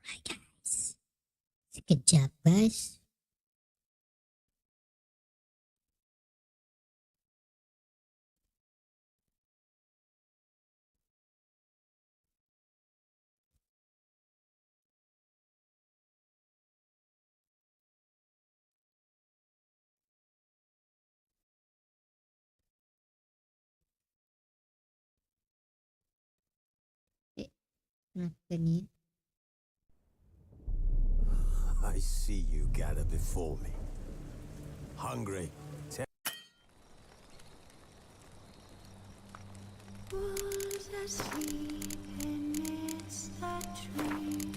Hai guys, sekejap guys. Kenapa ni? I see you gather before me. Hungry. Wolves asleep amidst the trees.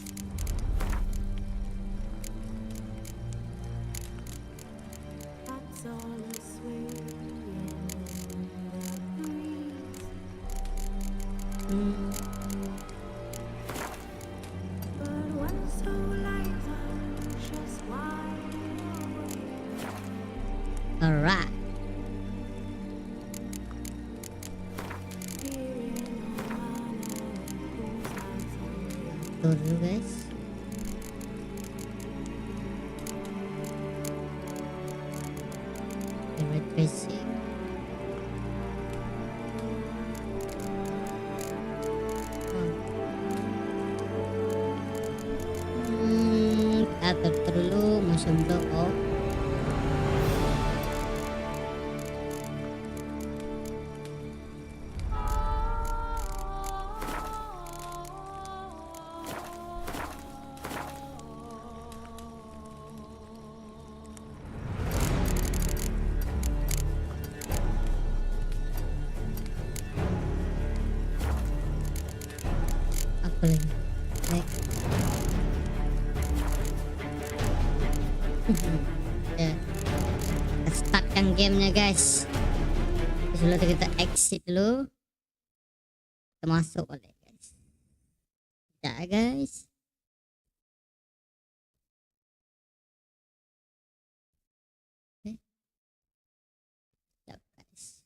Bats all swaying in the breeze. But one soul lies anxious wide awake. Alright. Betul dulu guys. Favorite tracing. Atur dulu motion block off. Apa lagi? Ya. Kita startkan gamenya guys. Sebelum itu kita exit dulu. Kita masuk boleh guys. Ya guys. Oke. Ya guys.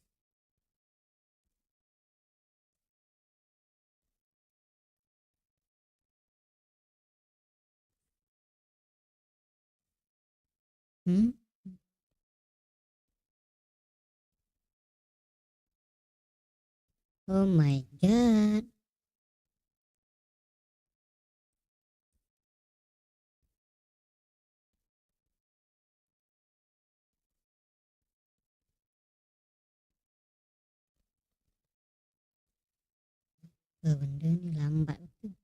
Oh my god. Benda ni lambat betul.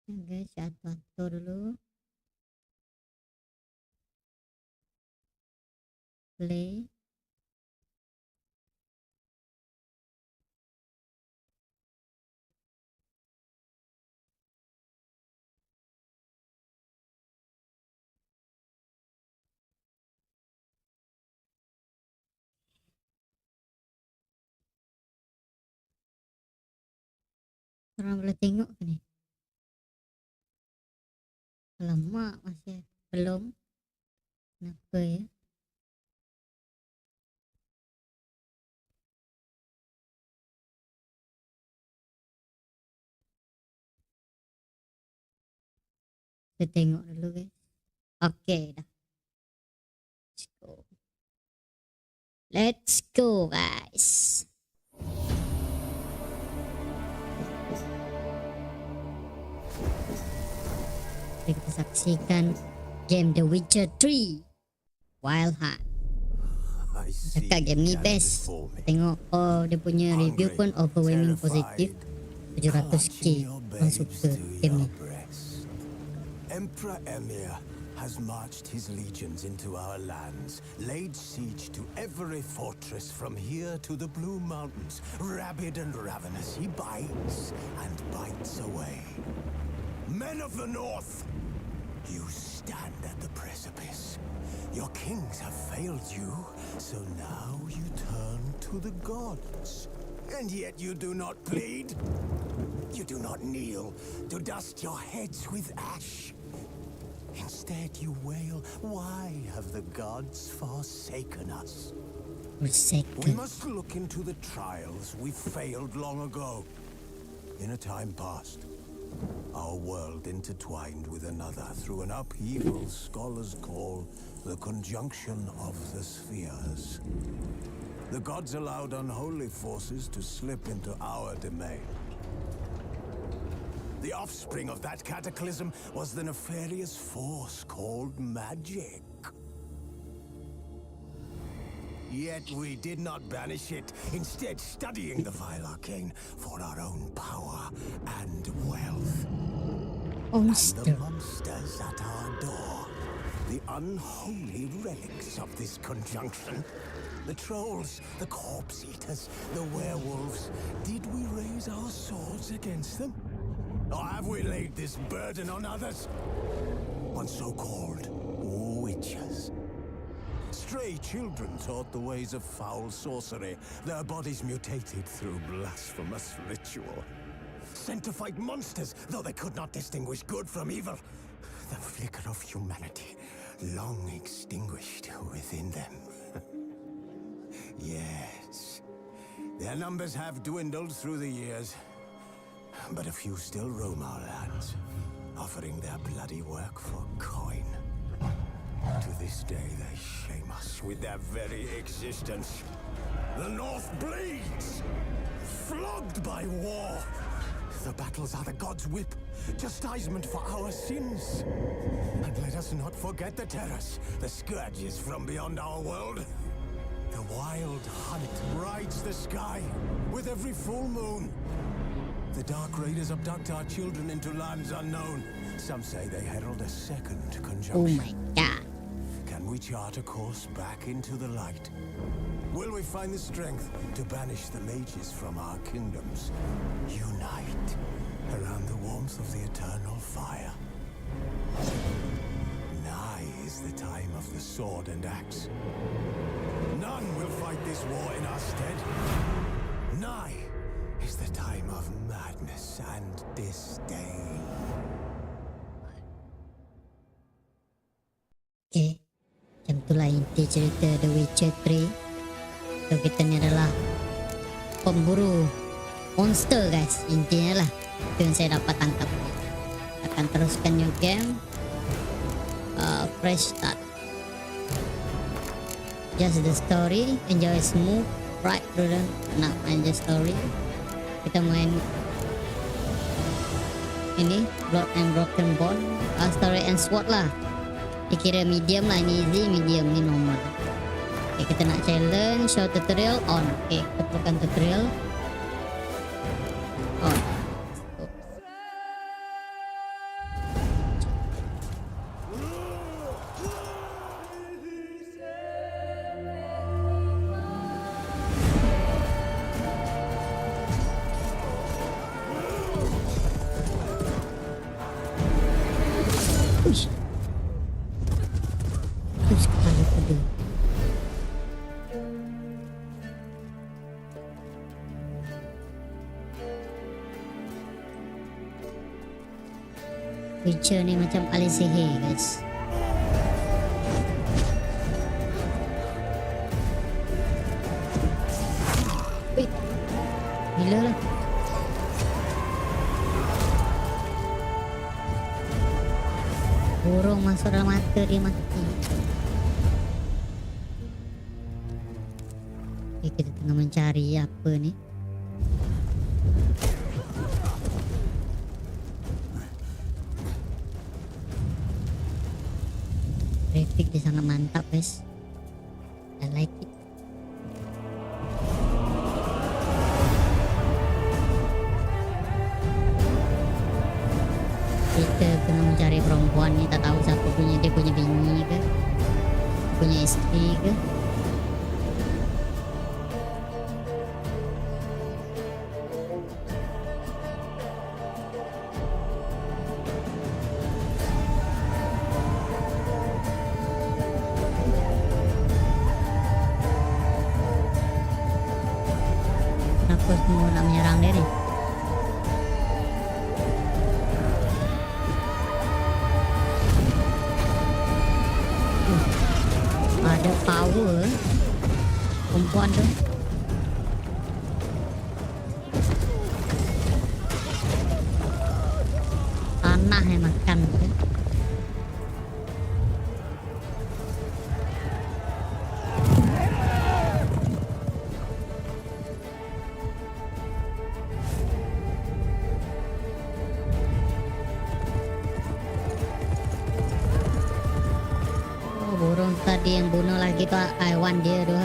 Guys, atur dulu. Play. Orang boleh tengok ke ni? Lama masih belum. Kenapa ya? Kita tengok dulu guys. Oke dah. Let's go. Let's go guys. Kita saksikan game The Witcher 3 Wild Hunt. Cakap game ni best. Tengok dia punya review pun overwhelming positif. 700k orang suka game ni. Emperor Emir has marched his legions into our lands, laid siege to every fortress from here to the Blue Mountains. Rabid and ravenous, he bites and bites away. Men of the North, you stand at the precipice. Your kings have failed you, so now you turn to the gods. And yet you do not plead. You do not kneel to dust your heads with ash. Instead, Instead you wail, why have the gods forsaken us? We Forsaken. must look into the trials we failed long ago. In a time past, our world intertwined with another through an upheaval scholars call the conjunction of the spheres. The gods allowed unholy forces to slip into our domain. The offspring of that cataclysm was the nefarious force called magic. Yet we did not banish it, instead studying the vile arcane for our own power and wealth. And the monsters at our door, the unholy relics of this conjunction. The trolls, the corpse eaters, the werewolves. Did we raise our swords against them? Or have we laid this burden on others? On so-called witches. Stray children taught the ways of foul sorcery, their bodies mutated through blasphemous ritual. Sent to fight monsters, though they could not distinguish good from evil. The flicker of humanity, long extinguished within them. Yes, their numbers have dwindled through the years, but a few still roam our lands, offering their bloody work for coin. To this day, they shame us with their very existence. The North bleeds, flogged by war. The battles are the gods' whip, chastisement for our sins. And let us not forget the terrors, the scourges from beyond our world. The wild hunt rides the sky with every full moon. The Dark Raiders abduct our children into lands unknown. Some say they herald a second conjunction. Oh my god. Can we chart a course back into the light? Will we find the strength to banish the mages from our kingdoms? Unite around the warmth of the eternal fire. Nigh is the time of the sword and axe. None will fight this war in our stead. Nigh is the time of madness and disdain. Oke, macam itulah inti cerita The Witcher 3. So kita ni adalah pemburu monster guys, intinya lah. Itu yang saya dapat tangkap. Akan teruskan new game, fresh start. Just the story, enjoy smooth ride through the nak main the story. Kita main ini Blood and Broken Bone, story and sword lah. Dikira medium lah, ini easy, medium ni normal. Okay, kita nak challenge, show tutorial on. Okay, kita perlukan tutorial on. Uish. Terus kepala kuda. Witcher ni macam ahli sihir guys. Wait, gila lah. Burung masuk dalam mata dia mati. Okay, kita tengah mencari apa ni. Grafik dia sangat mantap guys. I like it. Kita kena mencari perempuan ni, tak tahu siapa punya, dia punya bini ke, punya isteri ke. Kenapa semua nak menyerang dia ni? Ada power perempuan tu. Tanah yang makan tu. Oh, burung tadi yang bunuh lagi tu haiwan dia tu.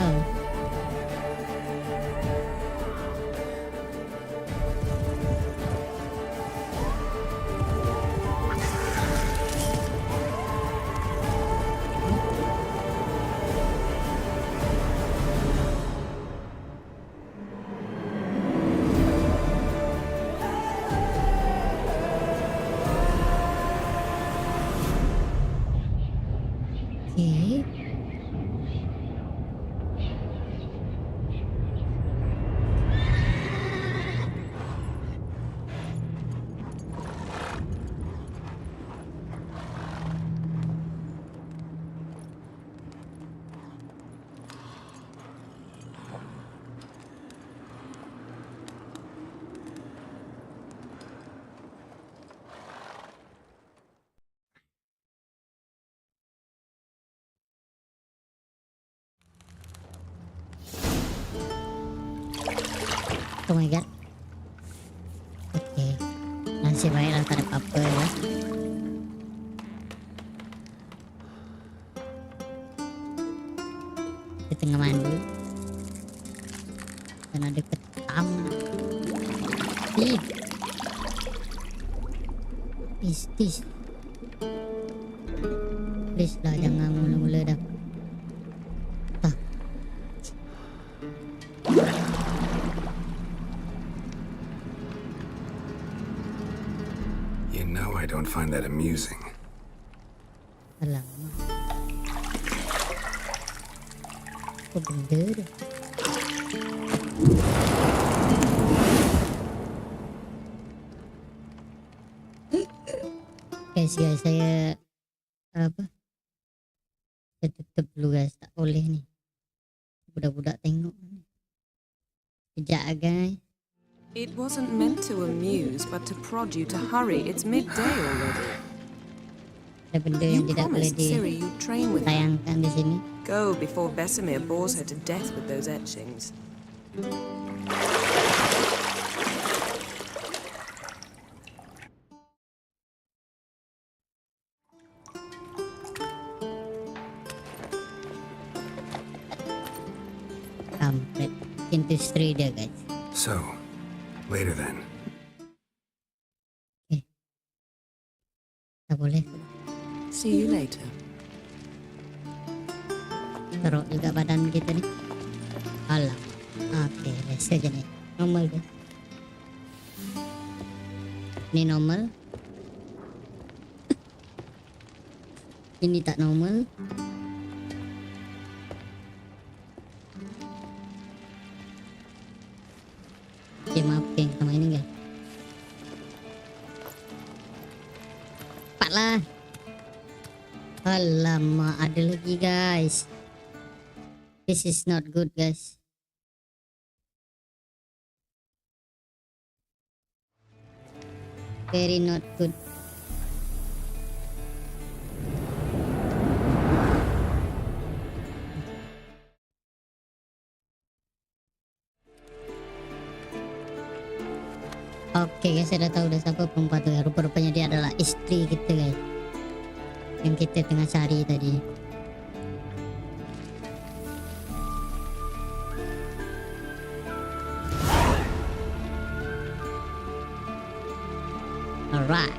Okay. Oh my god. Okay. Nasib baiklah tak ada apa-apa ya. Di tengah mandi. Dan ada ketam. Ih. Is this? Please lah jangan mula-mula dah. Ah. You know I don't find that amusing. Alamak. Apa benda tu? Guys, saya apa? Saya tutup dulu guys, tak boleh ni. Budak-budak tengok ni. Sekejap guys. It wasn't meant to amuse, but to prod you to hurry. It's midday already. Ada benda yang You tidak boleh promised Ciri you'd train with her. ditayangkan di sini. Go before Vesemir bores her to death with those etchings. Kampret. Pintu isteri dia guys. So, later then. Tak boleh. See you later. Teruk juga badan kita ni. Alah. Okay, biasa je ni. Normal ke? Ni normal. Ini tak normal. Okay, maaf geng sama ini guys. Cepatlah. Alamak, ada lagi guys. This is not good guys. Very not good. Okay guys, saya dah tahu dah siapa perempuan tu. Rupa-rupanya dia adalah isteri kita guys, yang kita tengah cari tadi. Alright.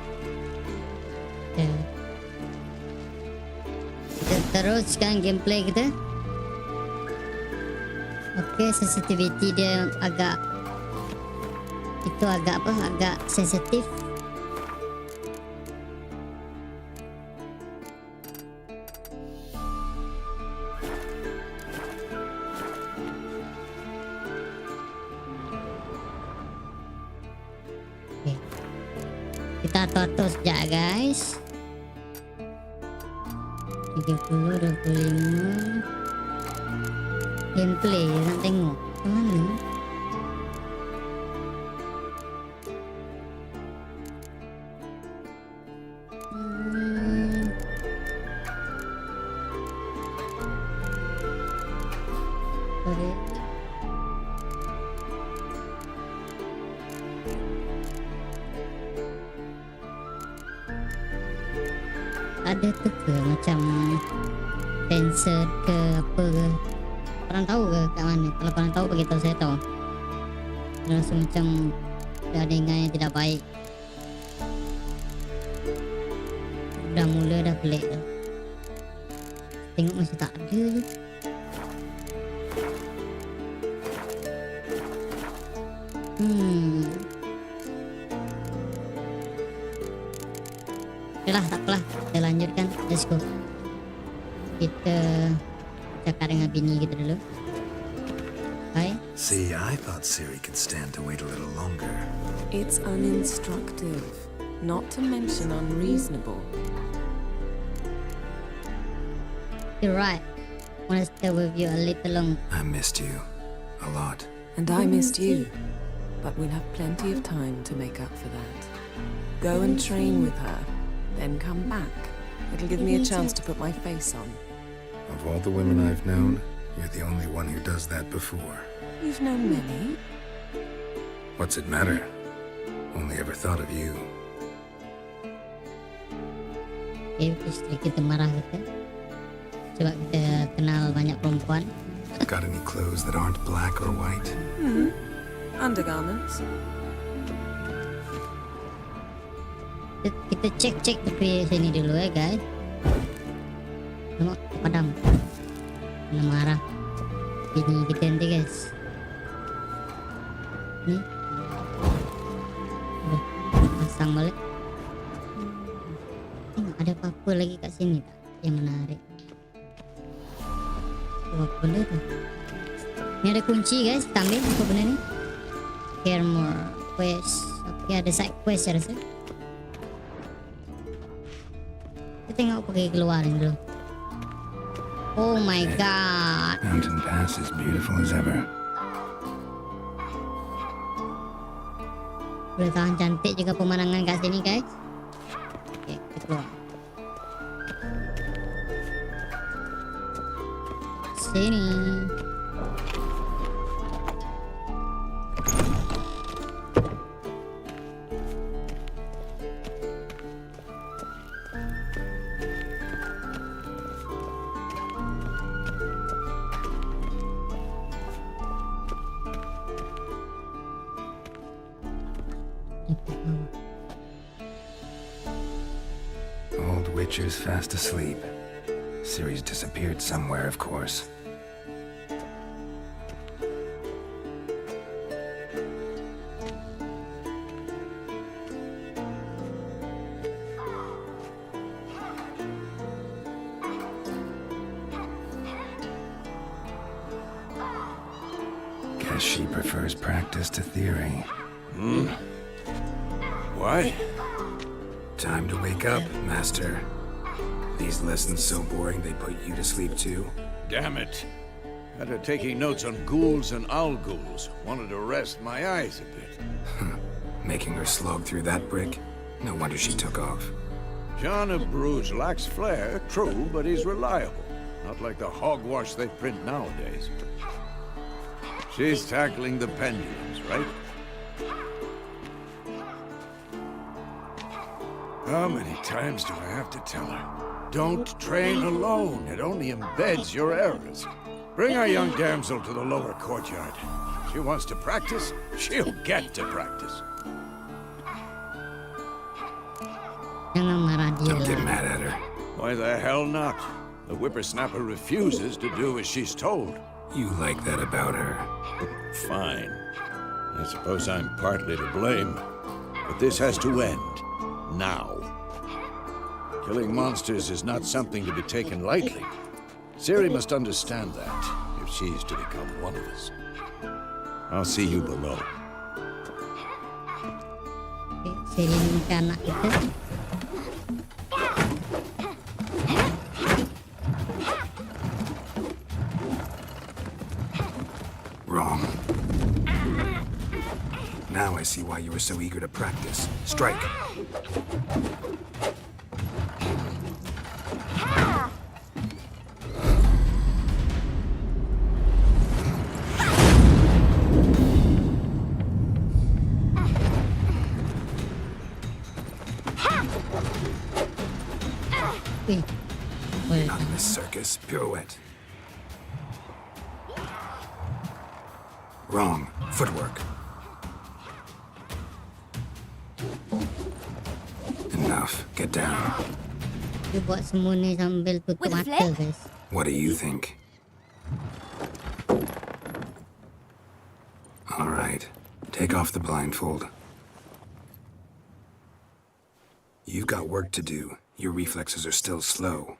Kita teruskan gameplay kita. Okay, sensitivity dia agak agak sensitif. Okay. Kita atur sekejap guys. 30, 25. gameplay nak tengok macam mana. Sorry. Ada tu ke macam sensor ke apa ke? Korang tahu ke kat mana? Kalau korang tahu beritahu saya tahu. Saya rasa macam ada adegan yang tidak baik. Dah mula dah pelik dah. Tengok masih tak ada je. Okay lah, tak apalah. Kita lanjutkan. Let's go. Kita cakap dengan bini kita dulu. Hai. See, I thought Siri could stand to wait a little longer. It's uninstructive, not to mention unreasonable. You're right. Want to stay with you a little long. I missed you a lot. And I missed you. But we'll have plenty of time to make up for that. Go and train with her, then come back. It'll give me a chance to put my face on. Of all the women I've known, you're the only one who does that before. You've known many. What's it matter? Only ever thought of you. Okay, isteri kita marah kita. Sebab kita kenal banyak perempuan. Got any clothes that aren't black or white? Undergarments. Kita cek tepi sini dulu guys. Tengok padam. Kena marah bini kita nanti guys. Ni udah pasang balik. Tengok ada apa-apa lagi kat sini tak yang menarik. Apa benda tu? Ni ada kunci guys. Kita ambil apa benda ni. Care more quest. Okay, ada side quest saya rasa. Kita tengok pergi keluar ni dulu. Oh my god. Mountain Pass is beautiful as ever. Boleh tahan cantik juga pemandangan kat sini guys. Okay, kita keluar. Sini. Old Witcher's fast asleep. Ciri's disappeared somewhere, of course. Guess she prefers practice to theory. What? Time to wake up, Master. These lessons so boring they put you to sleep too? Damn it. After taking notes on ghouls and owl ghouls, wanted to rest my eyes a bit. Making her slog through that brick? No wonder she took off. John of Bruges lacks flair, true, but he's reliable. Not like the hogwash they print nowadays. She's tackling the pendulums, right? How many times do I have to tell her? Don't train alone. It only embeds your errors. Bring our young damsel to the lower courtyard. She wants to practice, she'll get to practice. Jangan marah dia Don't get lah. mad at her. Why the hell not? The whippersnapper refuses to do as she's told. You like that about her. Fine. I suppose I'm partly to blame. But this has to end. Now. Killing monsters is not something to be taken lightly. Ciri must understand that, if she's to become one of us. I'll see you below. Okay, Siri minta anak kita. Now I see why you were so eager to practice. Strike. Wih. Boleh. Not in this circus. Pirouette. Wrong. Footwork. Enough. Get down. Dia buat semua ni sambil tutup With a mata, flip? guys. What do you think? All right. Take off the blindfold. You've got work to do. Your reflexes are still slow.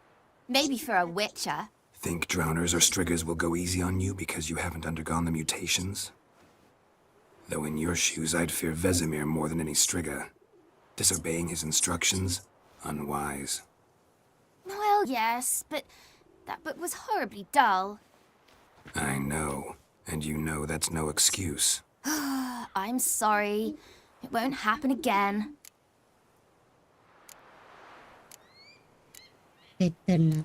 Maybe for a witcher. Think drowners or striggers will go easy on you because you haven't undergone the mutations? Though in your shoes, I'd fear Vesemir more than any strigger. Disobeying his instructions? Unwise. Well, yes, but that book was horribly dull. I know. And you know that's no excuse. I'm sorry. It won't happen again. Better not.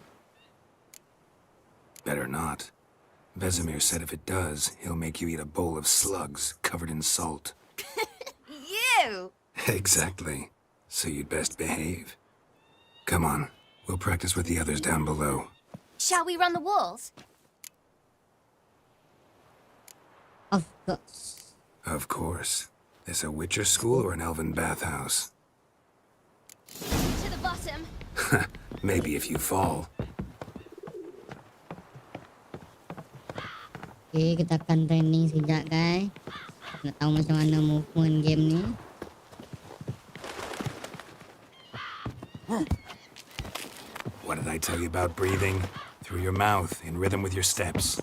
Better not. Vesemir said if it does, he'll make you eat a bowl of slugs covered in salt. You! Exactly. So you'd best behave. Come on. We'll practice with the others down below. Shall we run the walls? Of course. Of course. This a Witcher school or an elven bathhouse? To the bottom. Maybe if you fall. Okay, kita akan training sekejap, guys. Nak tahu macam mana movement game ni. What did I tell you about breathing? Through your mouth, in rhythm with your steps.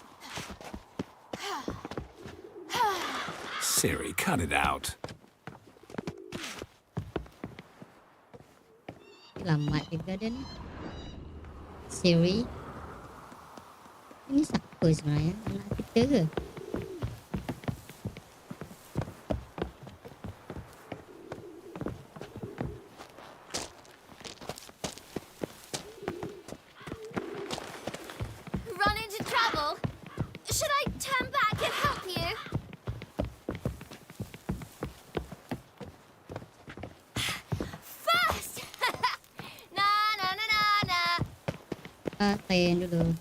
Siri, cut it out. Lambat juga dia ni. Siri. Ini siapa sebenarnya? Anak kita ke? Run into trouble? Should I turn back and help you? First! Na na na na na. Tayan dulu.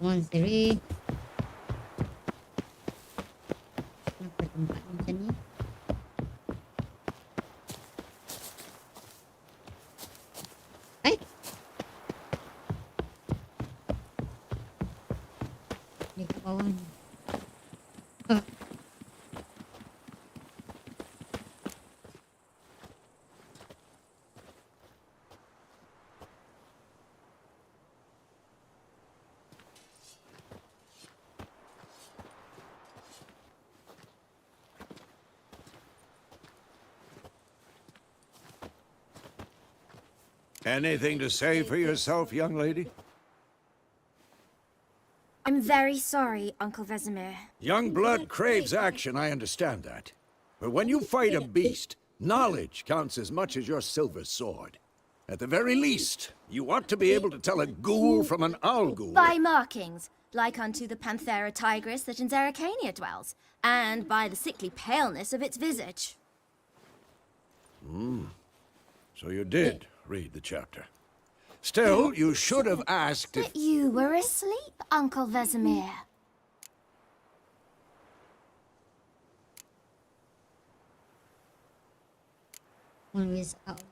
Come on, Siri. Kenapa tempat macam ni? Hai! Ni kat bawah ni. Ah. Anything to say for yourself, young lady? I'm very sorry, Uncle Vesemir. Young blood craves action, I understand that. But when you fight a beast, knowledge counts as much as your silver sword. At the very least, you ought to be able to tell a ghoul from an owl ghoul. By markings, like unto the Panthera tigris that in Zeracania dwells, and by the sickly paleness of its visage. So you did read the chapter. Still, you should have asked if... But you were asleep, Uncle Vesemir. One is out.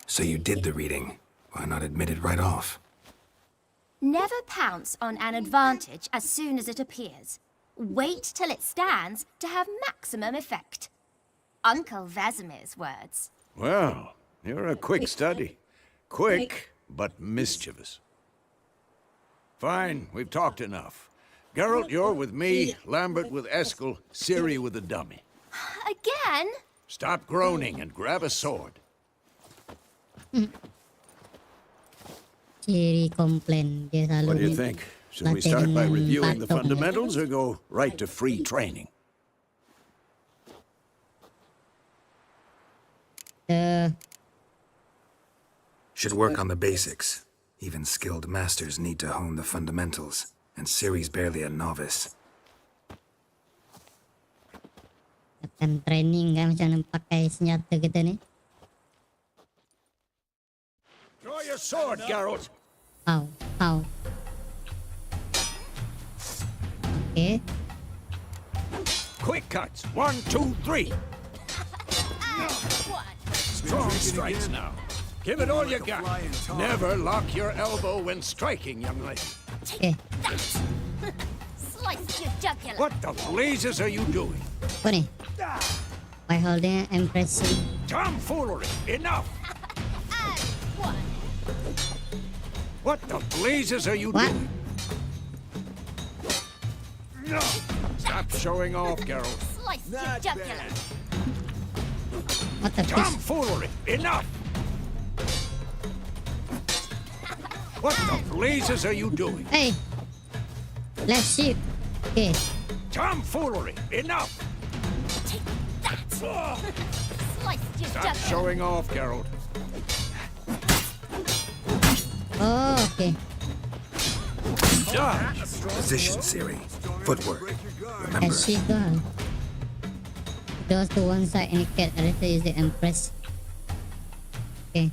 So you did the reading. Why not admit it right off? Never pounce on an advantage as soon as it appears. Wait till it stands to have maximum effect. Uncle Vesemir's words. Well, you're a quick study. Quick, but mischievous. Fine, we've talked enough. Geralt, you're with me, Lambert with Eskel, Ciri with the dummy. Again? Stop groaning and grab a sword. Ciri komplain dia selalu What do you ni. think? Should we start by reviewing the fundamentals or go right to free training? Should work on the basics. Even skilled masters need to hone the fundamentals, and Ciri's barely a novice. Akan training kan macam mana pakai senjata kita ni. Draw your sword, Geralt. How? Okay. Quick cuts. 1, 2, 3. Strong strikes now. Give it all you got. Never lock your elbow when striking, young lady. Okay. Slice your jugular. What the blazes are you doing? Apa ni? By holding impressive. Tomfoolery! Enough! And one. What the blazes are you What? doing? No! Stop showing off, Geralt. Slice your jugular. What the fish? Tomfoolery! Enough! What the blazes are you doing? Hey! Let's shoot. Okay. Tomfoolery! Enough! Take that. Slice your Stop jugular. showing off, Geralt. Oh, okay. Dodge! Position, Ciri. Footwork. Remember, Let's shoot down. Those to one side indicate the other is the Empress. Okay.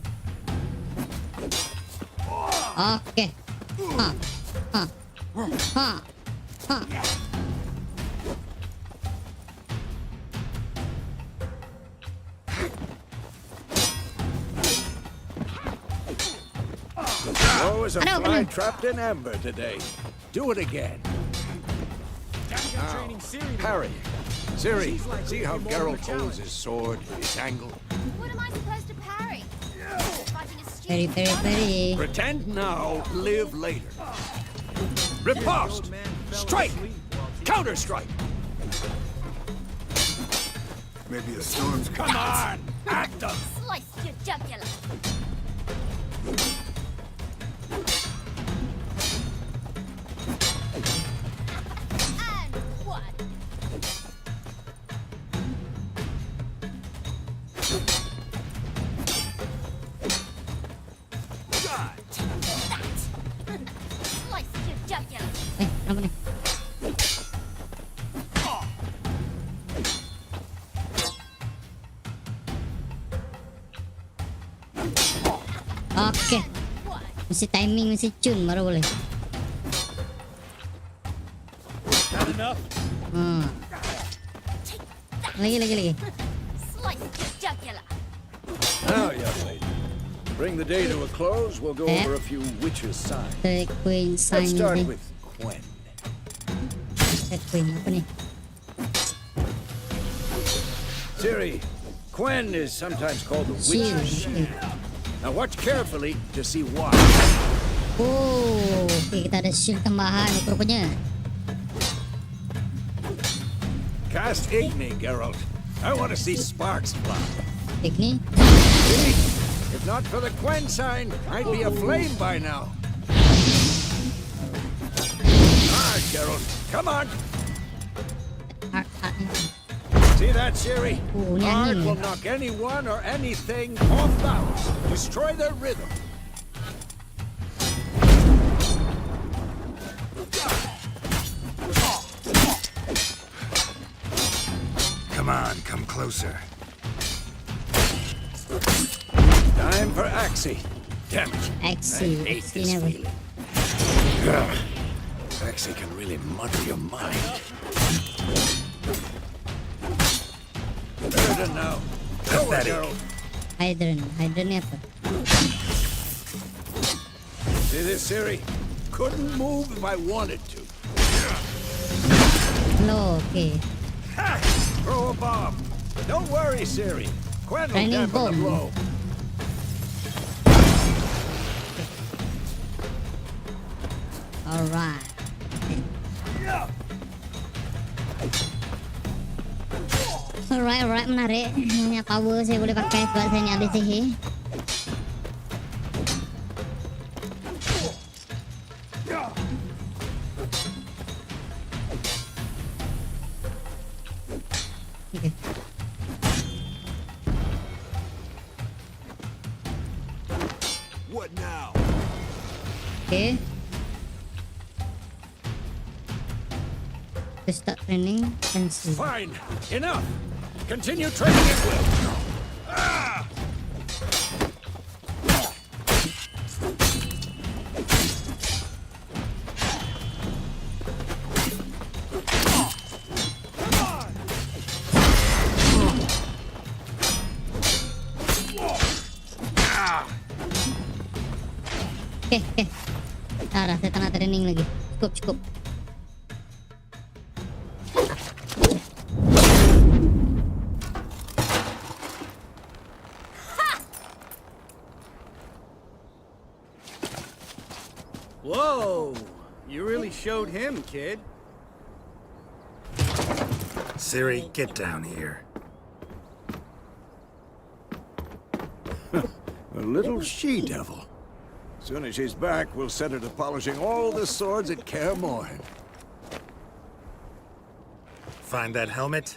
Okay. Ha. Oh, is a Ano, fly ano? trapped in amber today. Do it again. Now, parry. Ciri, see how Geralt holds his sword, his angle? What am I supposed to parry? Fighting a Very, stupid very, very. Pretend now, live later. Riposte! Strike! Counter-strike! maybe a storm's Come on! Act them! Slice your jugular. And one. Slice your jugular. Kenapa ni? Okay. Mesti timing, mesti tune baru boleh. Hmm. Lagi. Slice your jugular. Now, young lady, bring the day to a close. We'll go Eh? over a few witches' signs. The Queen sign Let's start ni. with Gwen. The Queen apa ni? Ciri, Gwen is sometimes called the Shield. Witch's Shield. Now watch carefully to see why. Oh, okay, kita ada shield tambahan ni rupanya. Cast Igni, Geralt. I want to see sparks fly. Tik ni. See? If not for the Gwen sign, I'd be aflame by now. Ah, Geralt, come on. Art ni. See that, Ciri? Oh, ni Art angin. will knock anyone or anything off balance, destroy their rhythm. Come on, come closer. Time for Axie. Damn it. Axie. I hate Axie this ni apa? feeling. Axie can really muddle your mind. Better now. Go, Pathetic. Geralt. Hydran ni apa? See this, Ciri? Couldn't move if I wanted to. No, okay. Ha! Throw a bomb. Don't worry, Ciri. Gwen will Training dampen the bomb. blow. Alright. Alright, menarik. Banyak power saya boleh pakai sebab saya ni habis sihir. Okay. What now? Okay. To start training and see. Fine. Enough. Continue training at will. Okay. Dah, saya tengah training lagi. Cukup. Whoa! You really showed him, kid. Siri, get down here. A little she-devil. Soon as she's back, we'll set her to polishing all the swords at Kaer Morhen. Find that helmet?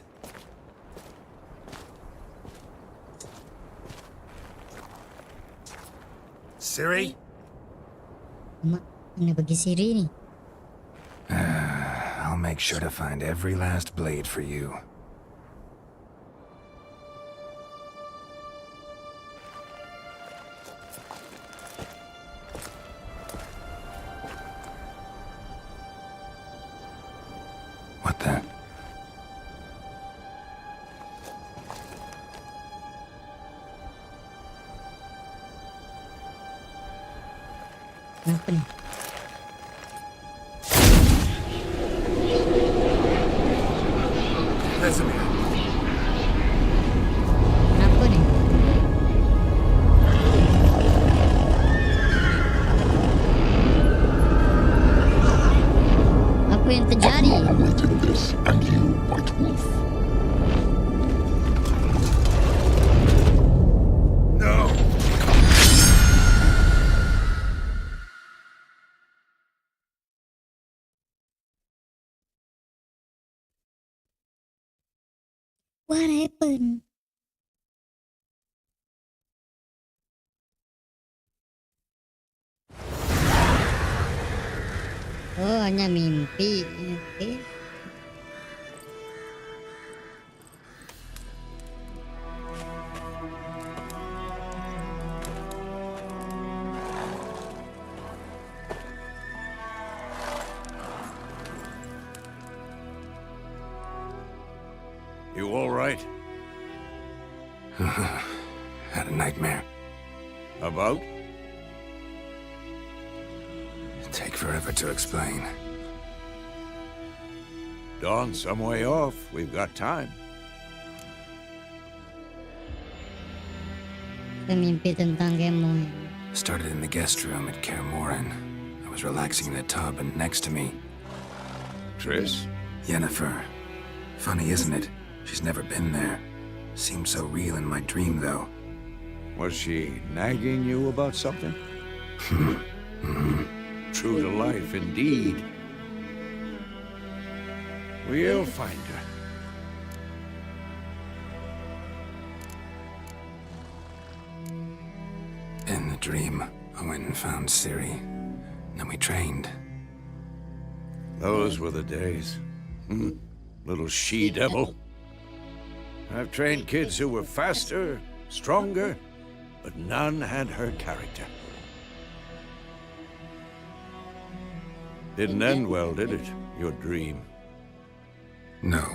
Siri? Mak, mana bagi Siri ni? I'll make sure to find every last blade for you. What the? Kenapa ni? Vesemir. Kenapa ni? Apa yang terjadi? Awaited this, and you, White Wolf. No! What happened? Oh, hanya mimpi. Okay. You all right? Had a nightmare. About? Take forever to explain. Dawn's some way off. We've got time. Saya mimpi tentang Gemon. Started in the guest room at Kaer Morhen. I was relaxing in the tub, and next to me, Triss? Yennefer. Funny, isn't it? She's never been there. Seemed so real in my dream, though. Was she nagging you about something? True to life, indeed. We'll find her. In the dream, I went and found Ciri. Then we trained. Those were the days. Little she-devil. I've trained kids who were faster, stronger, but none had her character. Didn't end well, did it? Your dream. No.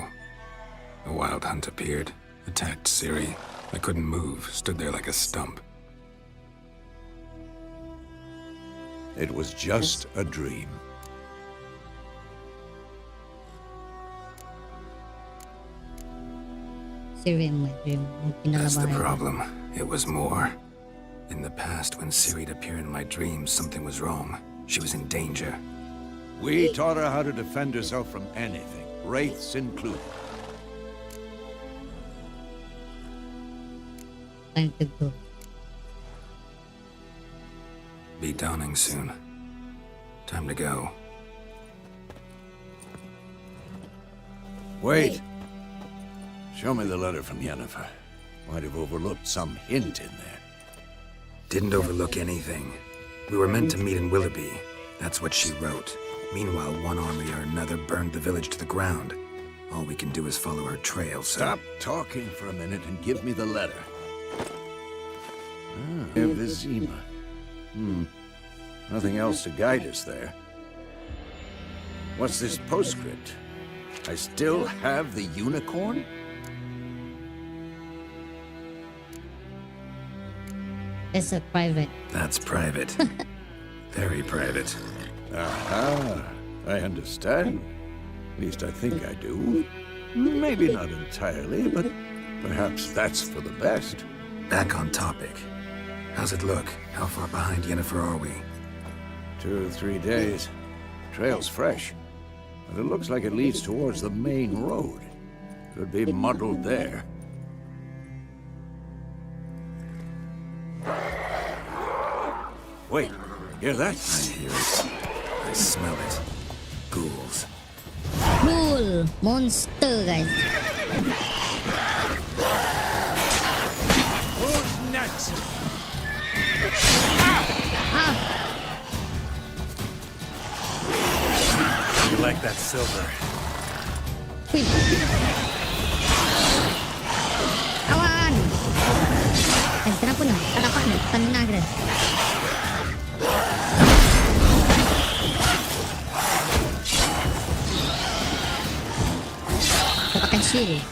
A wild hunt appeared, attacked Ciri. I couldn't move, stood there like a stump. It was just a dream. Siri in my dream. Mungkin dalam That's the bahaya. problem. It was more. In the past, when Ciri'd appear in my dreams, something was wrong. She was in danger. We taught her how to defend herself from anything, wraiths included. Time to go. Be dawning soon. Time to go. Show me the letter from Yennefer. Might have overlooked some hint in there. Didn't overlook anything. We were meant to meet in Willoughby. That's what she wrote. Meanwhile, one army or another burned the village to the ground. All we can do is follow her trail, so... Stop talking for a minute and give me the letter. Vizima. Nothing else to guide us there. What's this postscript? I still have the unicorn? It's a private. That's private. Very private. Aha, I understand. At least I think I do. Maybe not entirely, but perhaps that's for the best. Back on topic. How's it look? How far behind Yennefer are we? 2 or 3 days. Trail's fresh. But it looks like it leads towards the main road. Could be muddled there. Wait, hear that? I hear it. I smell it. Ghouls. Cool monster, guys. Who's next? You like that silver? Wih. Kawan. Kenapa nih? Kenapa nih? Tenang deh. Kita pakai shield.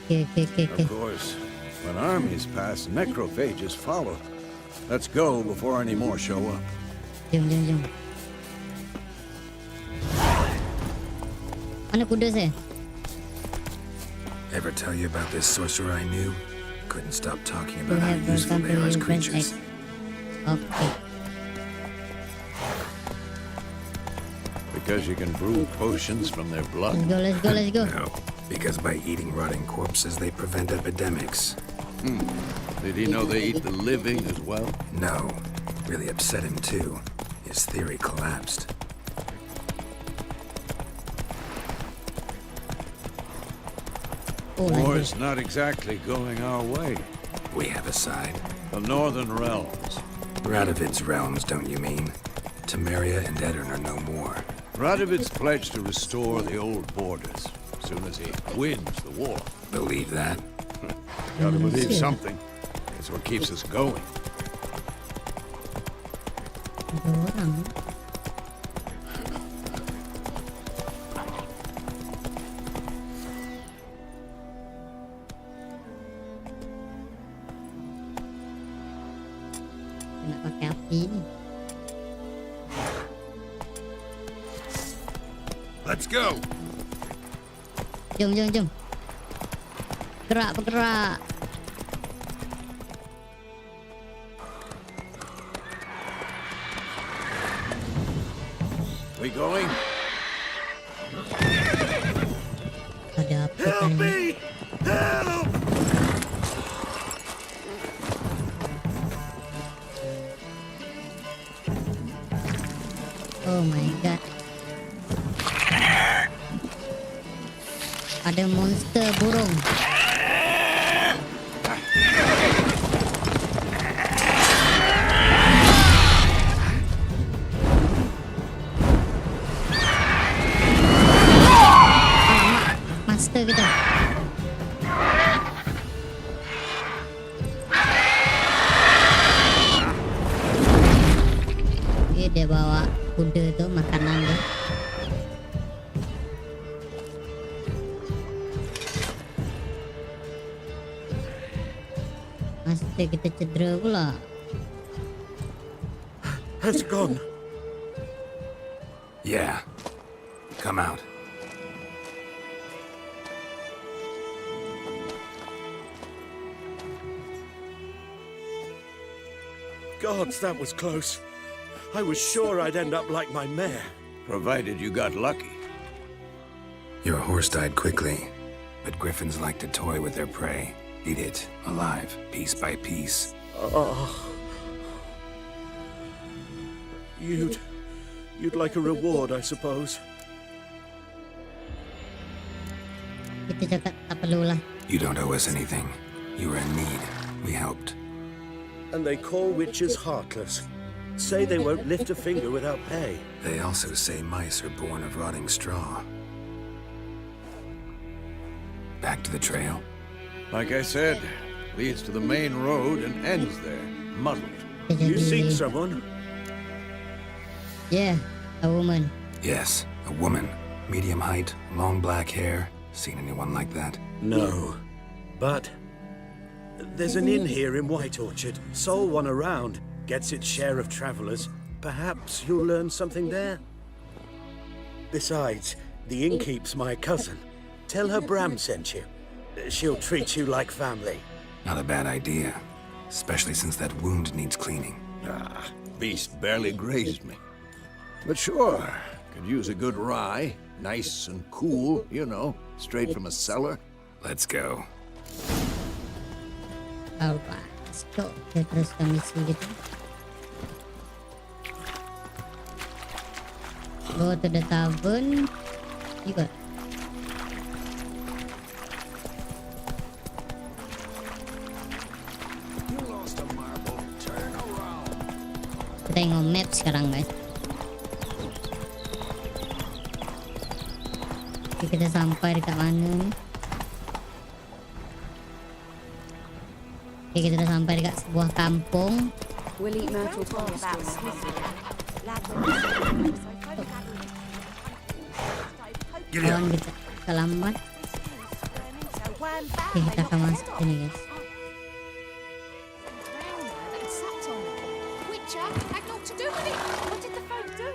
Okay. Of course, when armies pass, necrophages follow. Let's go before any more show up. Jom. Mana kuda saya? Ever tell you about this sorcerer I knew? Couldn't stop talking To about how have useful they are as Friends creatures. Okay. Because you can brew potions from their blood. Let's go. No, because by eating rotting corpses, they prevent epidemics. Did he know they eat the living as well? No, really upset him too. His theory collapsed. Oh, like War's not exactly going our way. We have a side. The Northern Realms. Radovid's realms, don't you mean? Temeria and Edirn are no more. Radovid's pledged to restore the old borders as soon as he wins the war. Believe that? Gotta believe see. something. It's what keeps us going. ada orang. Kena pakai api ni. Let's go. Jom. Bergerak. We going? Ada apa kan ni? Help! Oh my god. Ada monster burung. Alamak, master kita. Dia bawa kuda tu, makanan tu. Master kita cedera pula. Has gone. Yeah. Come out. Gods, that was close. I was sure I'd end up like my mare. Provided you got lucky. Your horse died quickly, but griffins like to toy with their prey. Eat it, alive, piece by piece. Oh. You'd like a reward, I suppose. Kita cakap tak perlulah. You don't owe us anything. You were in need. We helped. And they call witches heartless. Say they won't lift a finger without pay. They also say mice are born of rotting straw. Back to the trail. Like I said, leads to the main road and ends there, muddled. You seek someone? Yeah, a woman. Yes, a woman. Medium height, long black hair. Seen anyone like that? No. But there's an inn here in White Orchard. Sole one around. Gets its share of travelers. Perhaps you'll learn something there. Besides, the innkeep's my cousin. Tell her Bram sent you. She'll treat you like family. Not a bad idea. Especially since that wound needs cleaning. Beast barely grazed me. But sure, could use a good rye. Nice and cool, you know, straight from a cellar. Let's go. Alright, let's go. Kita teruskan misi kita. Go to the tavern. Juga. Kita tengok map sekarang guys. Jadi kita sampai dekat mana ni? Okay, kita dah sampai dekat sebuah kampung. We'll eat myrtle toast. Kawan kita selamat. Okay, kita akan masuk sini guys. Witcher had naught to do with it. What did the folk do?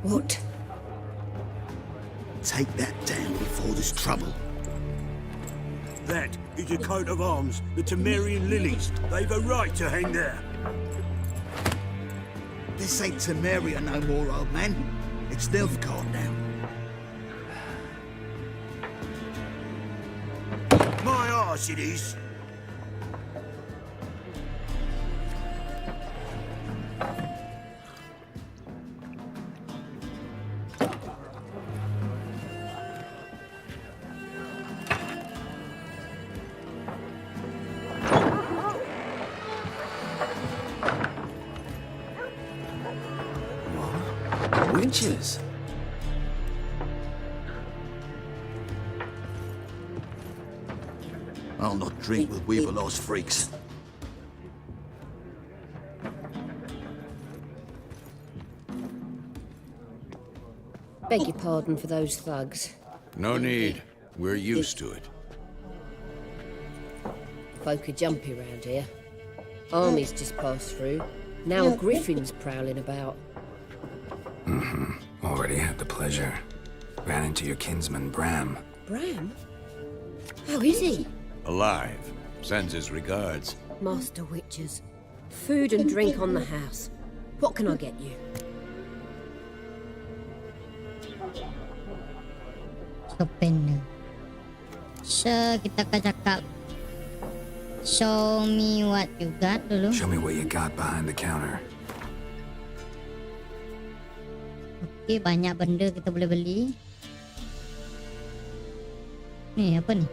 What? Take that down before there's trouble. That is a coat of arms, the Temerian lilies. They've a right to hang there. This ain't Temeria no more, old man. It's Nilfgaard now. My arse it is. Witches? I'll not drink with Weaverlaw's freaks. Beg your pardon for those thugs. No need. We're used to it. Folk are jumpy round here. Armies just passed through. Now Griffins prowling about. Already had the pleasure. Ran into your kinsman, Bram. Bram? How is he? Alive. Sends his regards. Master Witchers. Food and drink on the house. What can I get you? Souvenir. So, kita akan cakap show me what you got dulu. Show me what you got behind the counter. Okay, banyak benda kita boleh beli. Ni apa ni?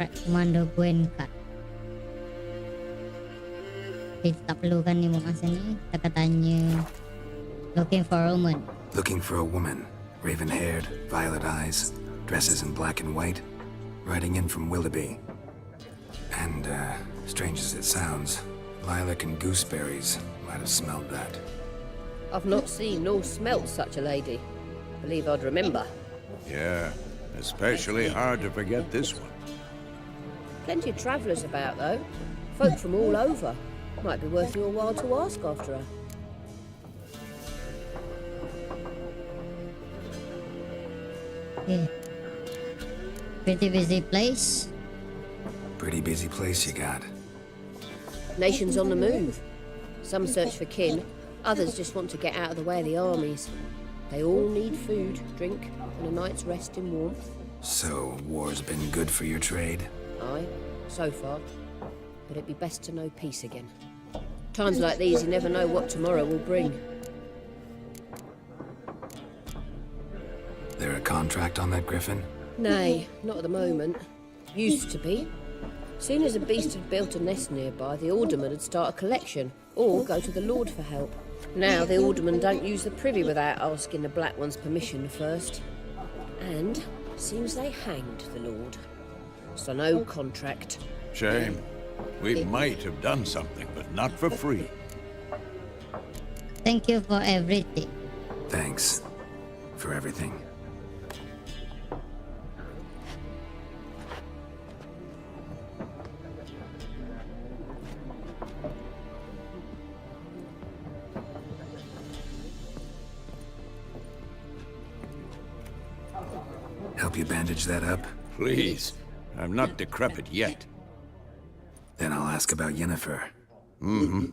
Right, Commander Gwen card. Okay, tak perlukan ni buat masa ni. Kita akan tanya. Looking for a woman. Looking for a woman. Raven-haired, violet eyes, dresses in black and white. Riding in from Willoughby. And, strange as it sounds, lilac and gooseberries might have smelled that. I've not seen nor smelt such a lady. Believe I'd remember. Yeah, especially hard to forget this one. Plenty of travellers about, though. Folk from all over. Might be worth your while to ask after her. Okay. Pretty busy place. Pretty busy place you got. Nations on the move. Some search for kin, others just want to get out of the way of the armies. They all need food, drink, and a night's rest in warmth. So, war's been good for your trade? Aye, so far. But it'd be best to know peace again. Times like these, you never know what tomorrow will bring. There a contract on that griffin? Nay, not at the moment. Used to be. Soon as a beast had built a nest nearby, the alderman would start a collection, or go to the Lord for help. Now the aldermen don't use the privy without asking the Black One's permission first. And seems they hanged the Lord. So no contract. Shame. We might have done something, but not for free. Thank you for everything. Thanks. For everything. Help you bandage that up? Please. I'm not decrepit yet. Then I'll ask about Yennefer. Mm-hmm.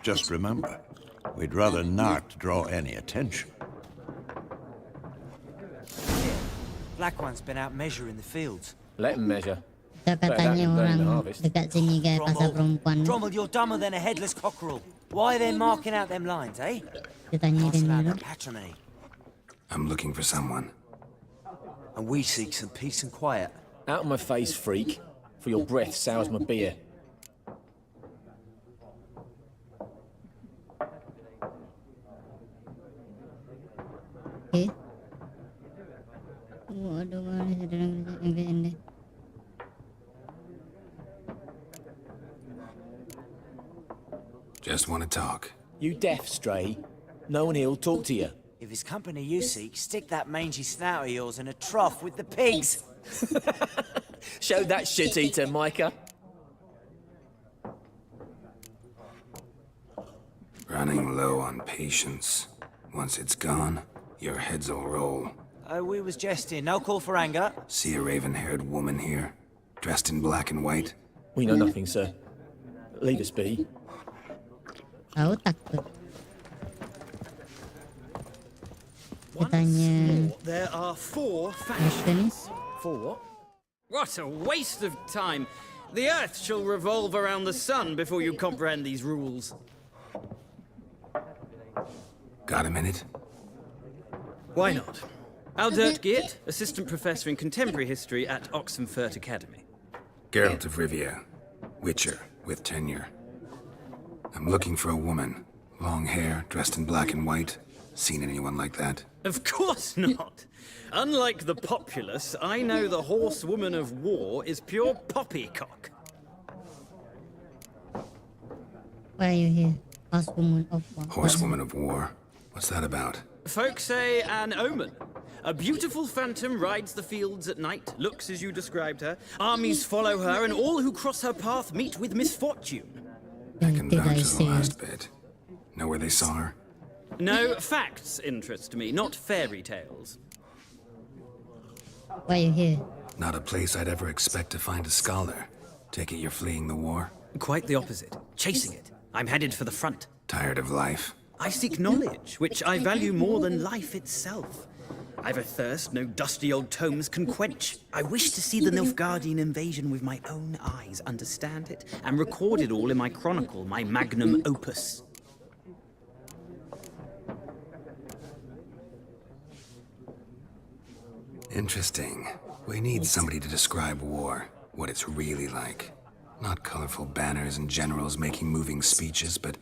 Just remember, we'd rather not draw any attention. Black One's been out measuring the fields. Let him measure. Kita katanya orang dekat sini guys, pasal perempuan. Drommel, you're dumber than a headless cockerel. Why are they marking out them lines, eh? Dia tanya dia dulu. Patrimony. I'm looking for someone. And we seek some peace and quiet. Out of my face, freak. For your breath sours my beer. Okay. Waduh, mana sedang ini. Just want to talk. You deaf, Stray? No one here'll talk to you. If it's company you seek, stick that mangy snout of yours in a trough with the pigs. Show that shit-eater, Micah. Running low on patience. Once it's gone, your heads'll roll. We was jesting. No call for anger. See a raven-haired woman here, dressed in black and white? We know nothing, sir. Leave us be. Tahu takut. Dia tanya. There are 4 factions. For what? What a waste of time. The Earth shall revolve around the sun before you comprehend these rules. Got a minute? Why not? Aldert Geert, Assistant Professor in Contemporary History at Oxenfurt Academy. Geralt of Rivia, Witcher, with tenure. I'm looking for a woman. Long hair, dressed in black and white. Seen anyone like that? Of course not. Unlike the populace, I know the horsewoman of war is pure poppycock. Why are you here? Horsewoman of war. Horsewoman of war? What's that about? Folks say an omen. A beautiful phantom rides the fields at night, looks as you described her. Armies follow her, and all who cross her path meet with misfortune. I can vouch for the last bit. Know where they saw her? No, facts interest me, not fairy tales. Why are you here? Not a place I'd ever expect to find a scholar. Take it you're fleeing the war? Quite the opposite. Chasing it. I'm headed for the front. Tired of life? I seek knowledge, which I value more than life itself. I've a thirst no dusty old tomes can quench. I wish to see the Nilfgaardian invasion with my own eyes, understand it, and record it all in my chronicle, my magnum opus. Interesting. We need somebody to describe war, what it's really like. Not colorful banners and generals making moving speeches, but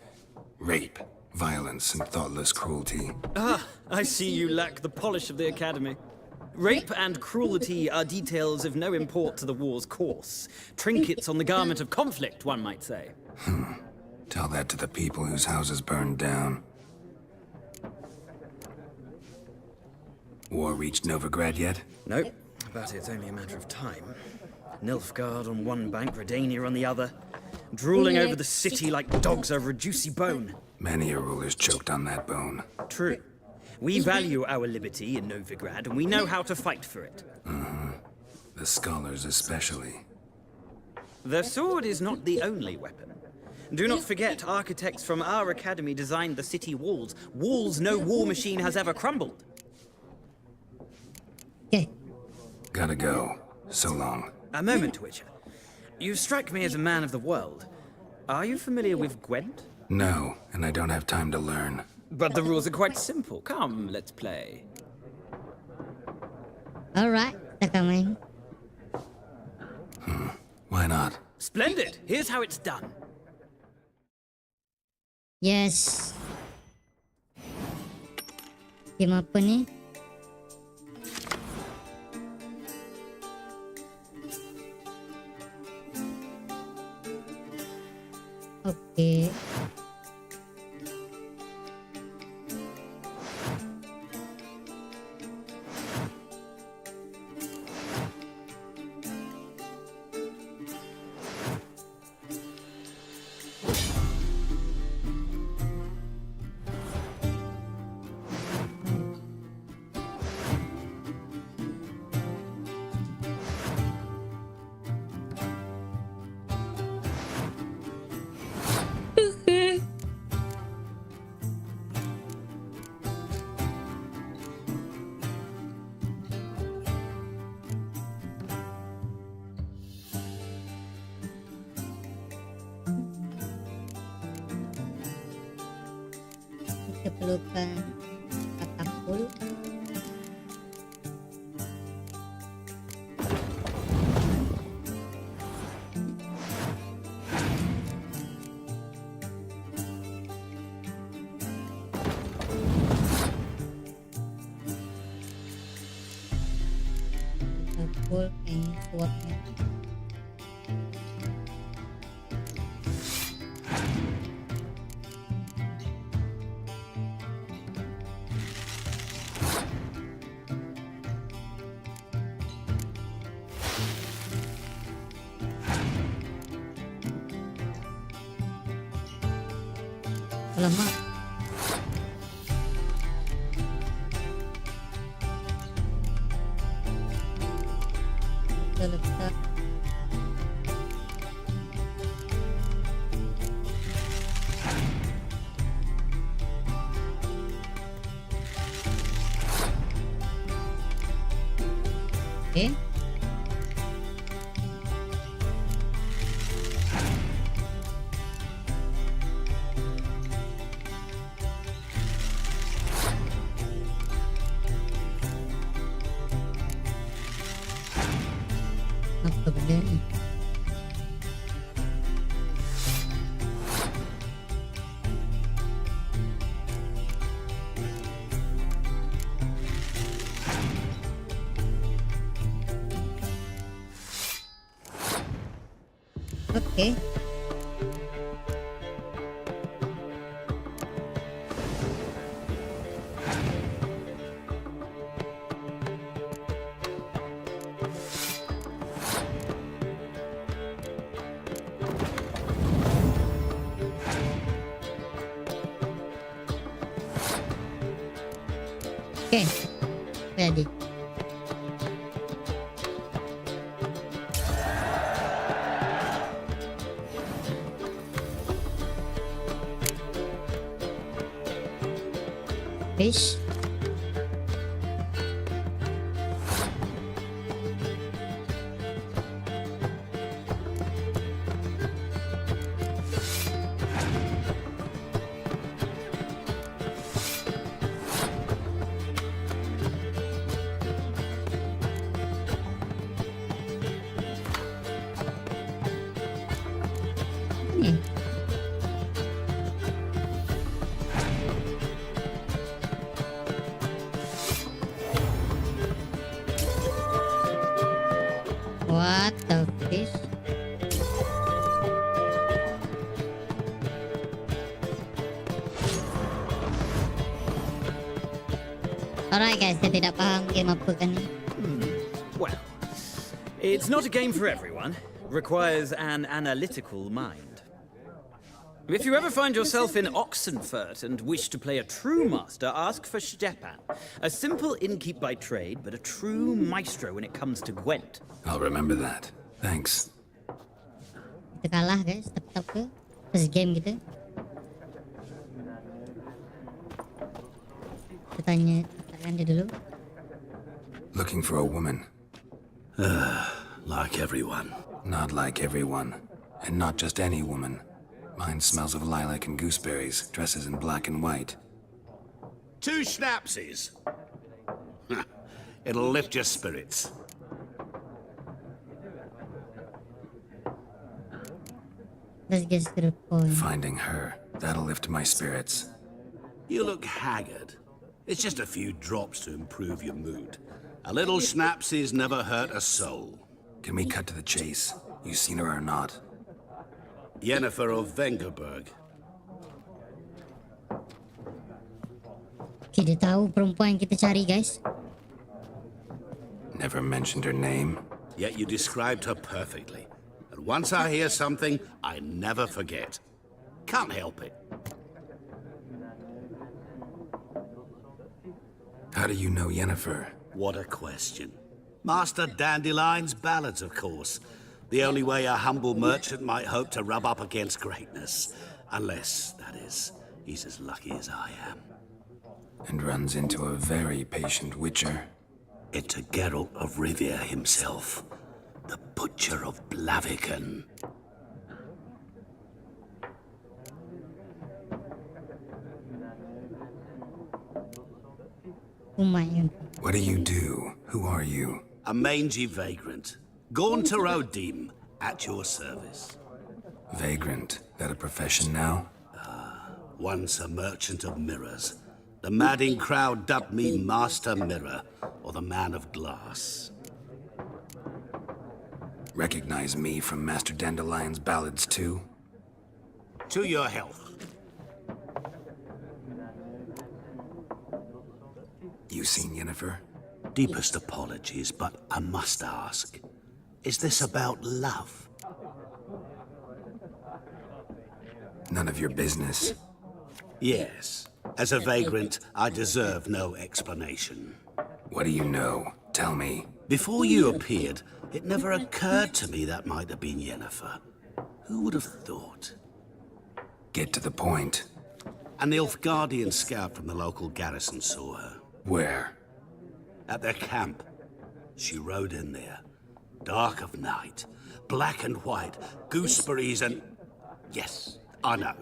rape, violence, and thoughtless cruelty. Ah, I see you lack the polish of the Academy. Rape and cruelty are details of no import to the war's course. Trinkets on the garment of conflict, one might say. Tell that to the people whose houses burned down. War reached Novigrad yet? Nope, but it's only a matter of time. Nilfgaard on one bank, Redania on the other, drooling over the city like dogs over a juicy bone. Many a ruler's choked on that bone. True. We value our liberty in Novigrad, and we know how to fight for it. The scholars especially. The sword is not the only weapon. Do not forget, architects from our academy designed the city walls. Walls no war machine has ever crumbled. Gotta go. So long. A moment, Witcher. You strike me as a man of the world. Are you familiar with Gwent? No, and I don't have time to learn. But the rules are quite simple. Come, let's play. Alright, kita main. Why not? Splendid. Here's how it's done. Yes. Game apa ni? Oke. Kita perlukan katapul. Katapul yang kuatnya. Alamak. Kita letak oke. Apa benda ni? Oke. Oke, ready. Fish. Ni. What the fish? Alright guys, saya tidak paham game apa kan ni. Well, it's not a game for everyone. Requires an analytical mind. If you ever find yourself in Oxenfurt and wish to play a true master, ask for Stepan. A simple innkeep by trade, but a true maestro when it comes to Gwent. I'll remember that. Thanks. Kita kalah guys, tetap ke? Terus game gitu. Kita tanya dia dulu. Looking for a woman. Like everyone. Not like everyone. And not just any woman. Mine smells of lilac and gooseberries, dresses in black and white. 2 schnapsies. It'll lift your spirits. Let's get to the point. Finding her, that'll lift my spirits. You look haggard. It's just a few drops to improve your mood. A little schnapsies never hurt a soul. Can we cut to the chase? You seen her or not? Yennefer of Vengerberg. Kita tahu perempuan yang kita cari, guys. Never mentioned her name. Yet you described her perfectly. And once I hear something, I never forget. Can't help it. How do you know Yennefer? What a question. Master Dandelion's ballads, of course. The only way a humble merchant might hope to rub up against greatness. Unless, that is, he's as lucky as I am. And runs into a very patient witcher. Into Geralt of Rivia himself. The Butcher of Blaviken. Oh my god. What do you do? Who are you? A mangy vagrant. Gaunter O'Dim, at your service. Vagrant. That a profession now? Once a merchant of mirrors. The madding crowd dubbed me Master Mirror, or the Man of Glass. Recognize me from Master Dandelion's ballads too? To your health. You seen Yennefer? Deepest apologies, but I must ask. Is this about love? None of your business. Yes. As a vagrant, I deserve no explanation. What do you know? Tell me. Before you appeared, it never occurred to me that might have been Yennefer. Who would have thought? Get to the point. A Nilfgaardian scout from the local garrison saw her. Where? At their camp. She rode in there. Dark of night. Black and white. Gooseberries and... Yes, I know.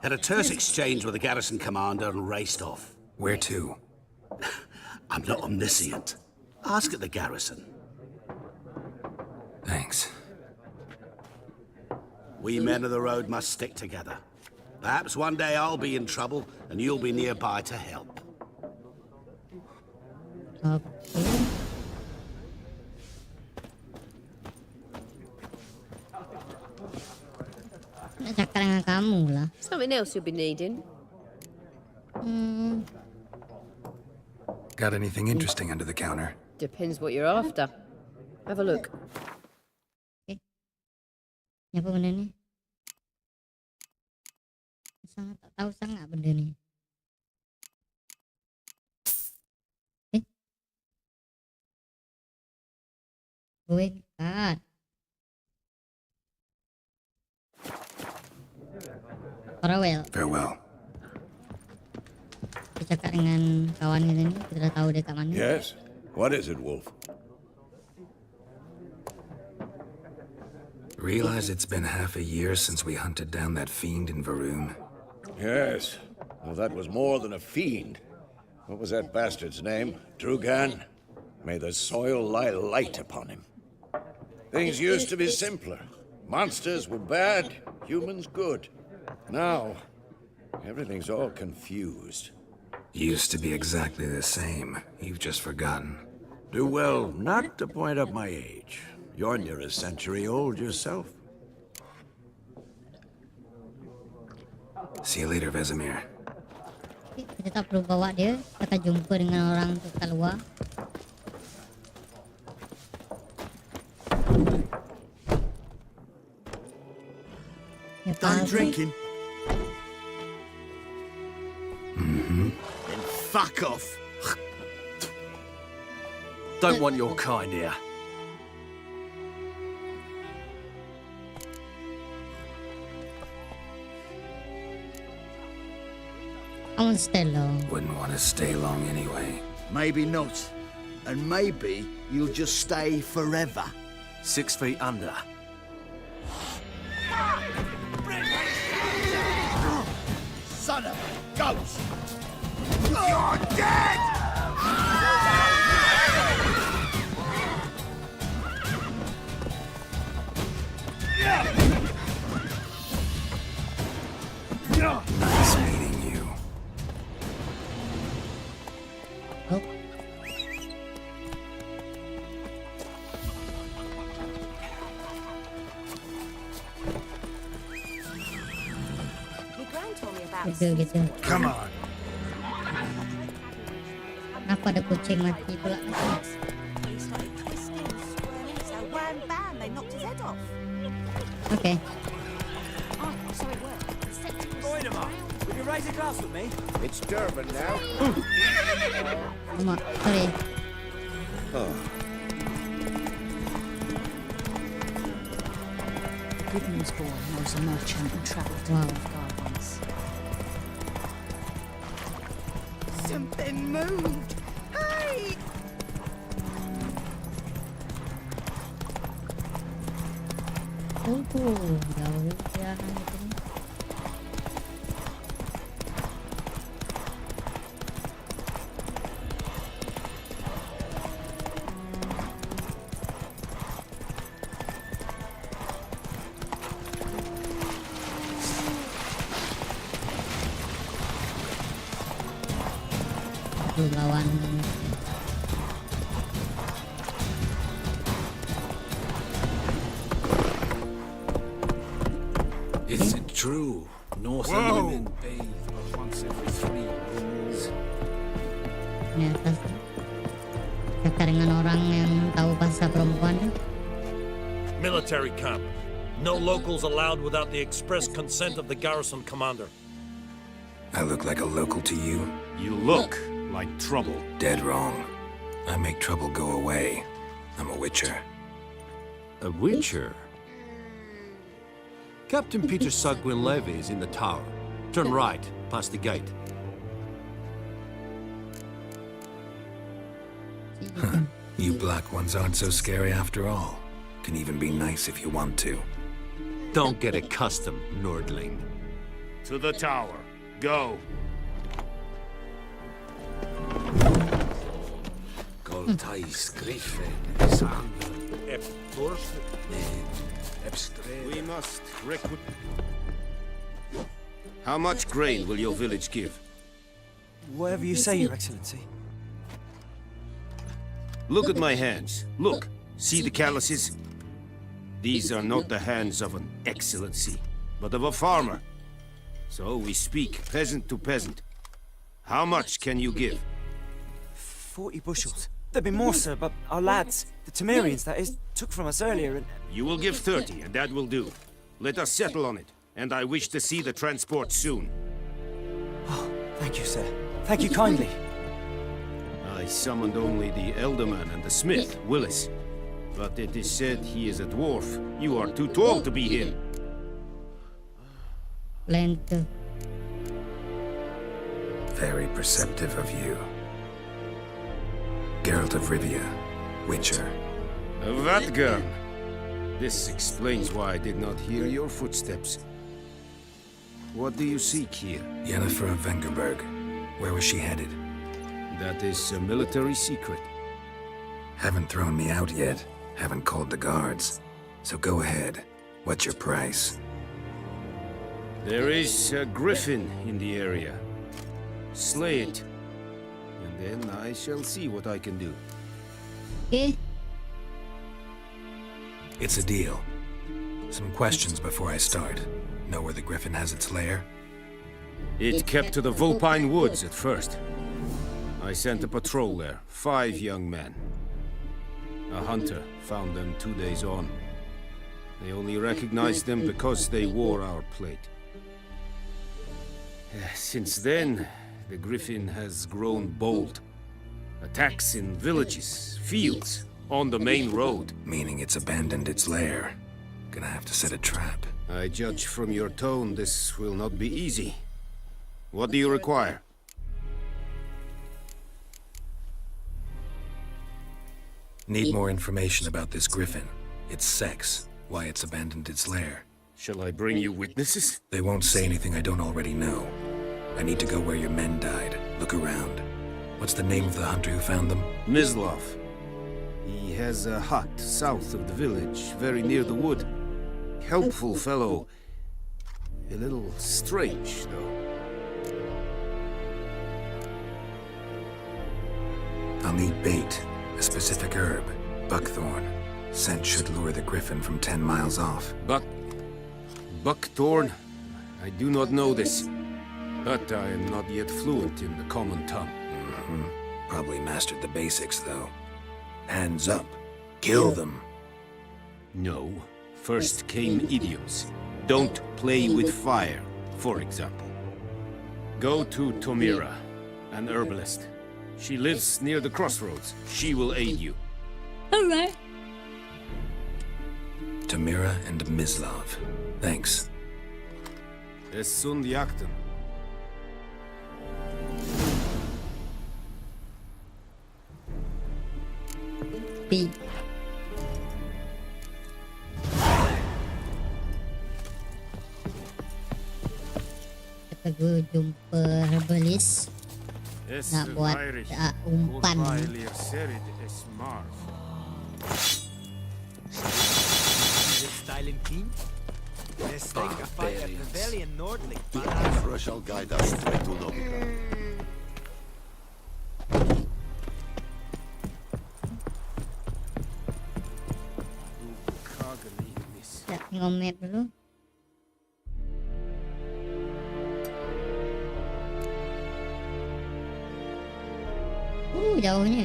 Had a terse exchange with the garrison commander and raced off. Where to? I'm not omniscient. Ask at the garrison. Thanks. We men of the road must stick together. Perhaps one day I'll be in trouble and you'll be nearby to help. Okay. Nak cakap dengan kamu lah. Something else you'll be needing. Got anything interesting under the counter? Depends what you're after. Have a look. Okay. Ni apa benda ni? Sangat tak tahu sangat benda ni. Going card. Farewell. Farewell. Kita cakap dengan kawan kita ni, kita dah tahu dia kat mana. Yes? What is it, Wolf? Realize it's been half a year since we hunted down that fiend in Varun? Yes. Well, that was more than a fiend. What was that bastard's name? Drugan? May the soil lie light upon him. Things used to be simpler. Monsters were bad, humans good. Now, everything's all confused. Used to be exactly the same. You've just forgotten. Do well not to point up my age. You're near a century old yourself. See you later, Vesemir. Kita tak perlu bawa dia. Kita akan jumpa dengan orang tu kat luar. Done drinking? Mm-hmm. Then fuck off. Don't want your kind here. I won't stay long. Wouldn't want to stay long anyway. Maybe not. And maybe you'll just stay forever. 6 feet under. Son of a ghost! You're dead! Nice meeting you. Oh. Your gran told me about Gitu. Come on. Kenapa ada kucing mati pula? He started twisting and swirling, so wham bam, they knocked his head off. Okay. Oh, so it worked. Voidemar, would you raise a glass with me? It's Durban now. Sorry. Good news boy knows a merchant who travelled to Nilfgaard once. Something moved. Hey! Jauh ya itu. Lawan Is it true? Northern women bathe once every 3 moons. ternyata dekat dengan orang yang tahu bahasa perempuan tuh. Military camp. No locals allowed without the express consent of the garrison commander. I look like a local to you? You look like trouble. Dead wrong. I make trouble go away. I'm a witcher. A witcher? Captain Peter Sugwin Levy is in the tower. Turn right, past the gate. You black ones aren't so scary after all. Can even be nice if you want to. Don't get accustomed, Nordling. To the tower. Go. Goltais Griffin. We must recruit. How much grain will your village give? Whatever you say, Your Excellency. Look at my hands. Look. See the calluses? These are not the hands of an excellency, but of a farmer. So we speak peasant to peasant. How much can you give? 40 bushels. There'd be more, sir, but our lads, the Temerians, that is, took from us earlier and... You will give 30, and that will do. Let us settle on it, and I wish to see the transport soon. Oh, thank you, sir. Thank you kindly. I summoned only the Elderman and the smith, Willis. But it is said he is a dwarf. You are too tall to be him. Lento. Very perceptive of you. Geralt of Rivia, Witcher. Vatgern! This explains why I did not hear your footsteps. What do you seek here? Yennefer of Vengerberg. Where was she headed? That is a military secret. Haven't thrown me out yet. Haven't called the guards. So go ahead. What's your price? There is a griffin in the area. Slay it. And then I shall see what I can do. Okay. It's a deal. Some questions before I start. Know where the griffin has its lair? It kept to the Vulpine Woods at first. I sent a patrol there, 5 young men. A hunter found them 2 days on. They only recognized them because they wore our plate. Since then, the griffin has grown bold. Attacks in villages, fields, on the main road. Meaning it's abandoned its lair. Gonna have to set a trap. I judge from your tone this will not be easy. What do you require? Need more information about this griffin. Its sex, why it's abandoned its lair. Shall I bring you witnesses? They won't say anything I don't already know. I need to go where your men died. Look around. What's the name of the hunter who found them? Mislav. He has a hut south of the village, very near the wood. Helpful fellow. A little strange, though. I'll need bait, a specific herb, buckthorn. Scent should lure the griffin from 10 miles off. Buckthorn? I do not know this. But I am not yet fluent in the common tongue. Probably mastered the basics, though. Hands up. Kill them. No. First came idioms. Don't play with fire, for example. Go to Tomira, an herbalist. She lives near the crossroads. She will aid you. Alright. Tamira and Mislav. Thanks. Es sunt jakten. B. Kita gue jumpa herbalist nak buat umpan. The Emperor shall guide us straight to Novgorod. Kita tengok map dulu. Jauhnya.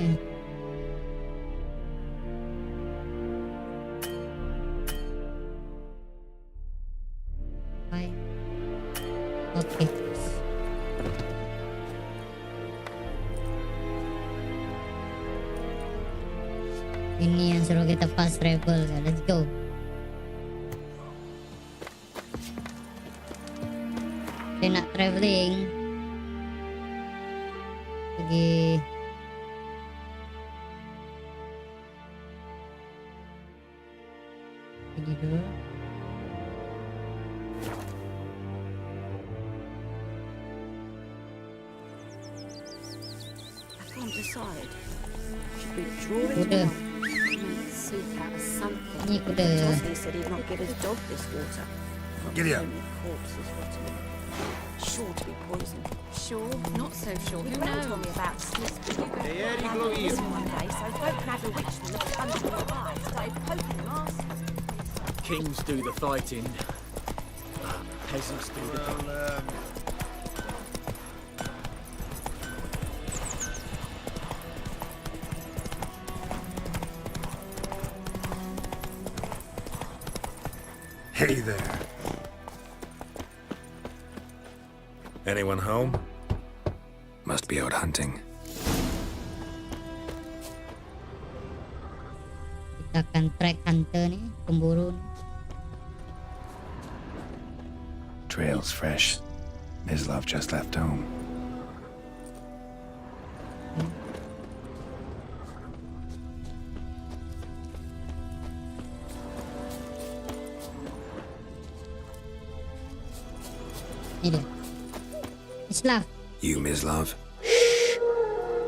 Baik. Oke. Ini yang suruh kita fast travel. Let's go. Kita nak traveling. Pergi. Pergi dulu. I can't decide. Should we draw it Kuda. soup out of something? Ni kuda. Tosny said he'd not give his dog this water. Giddy up. Corpses rotting. Sure to be poisoned. Sure, not so sure. Your friend told me about Smith's Eri one Gloria. day, so folk can have a witchman that comes from the eye, started poking them arse. Kings do the fighting. Peasants do the fighting. Hey there. Anyone home? Must be out hunting. Kita akan track hunter ni, pemburu ni. Trail's fresh. Mislav just left home. Ni dia. Mislav. You, Mislav?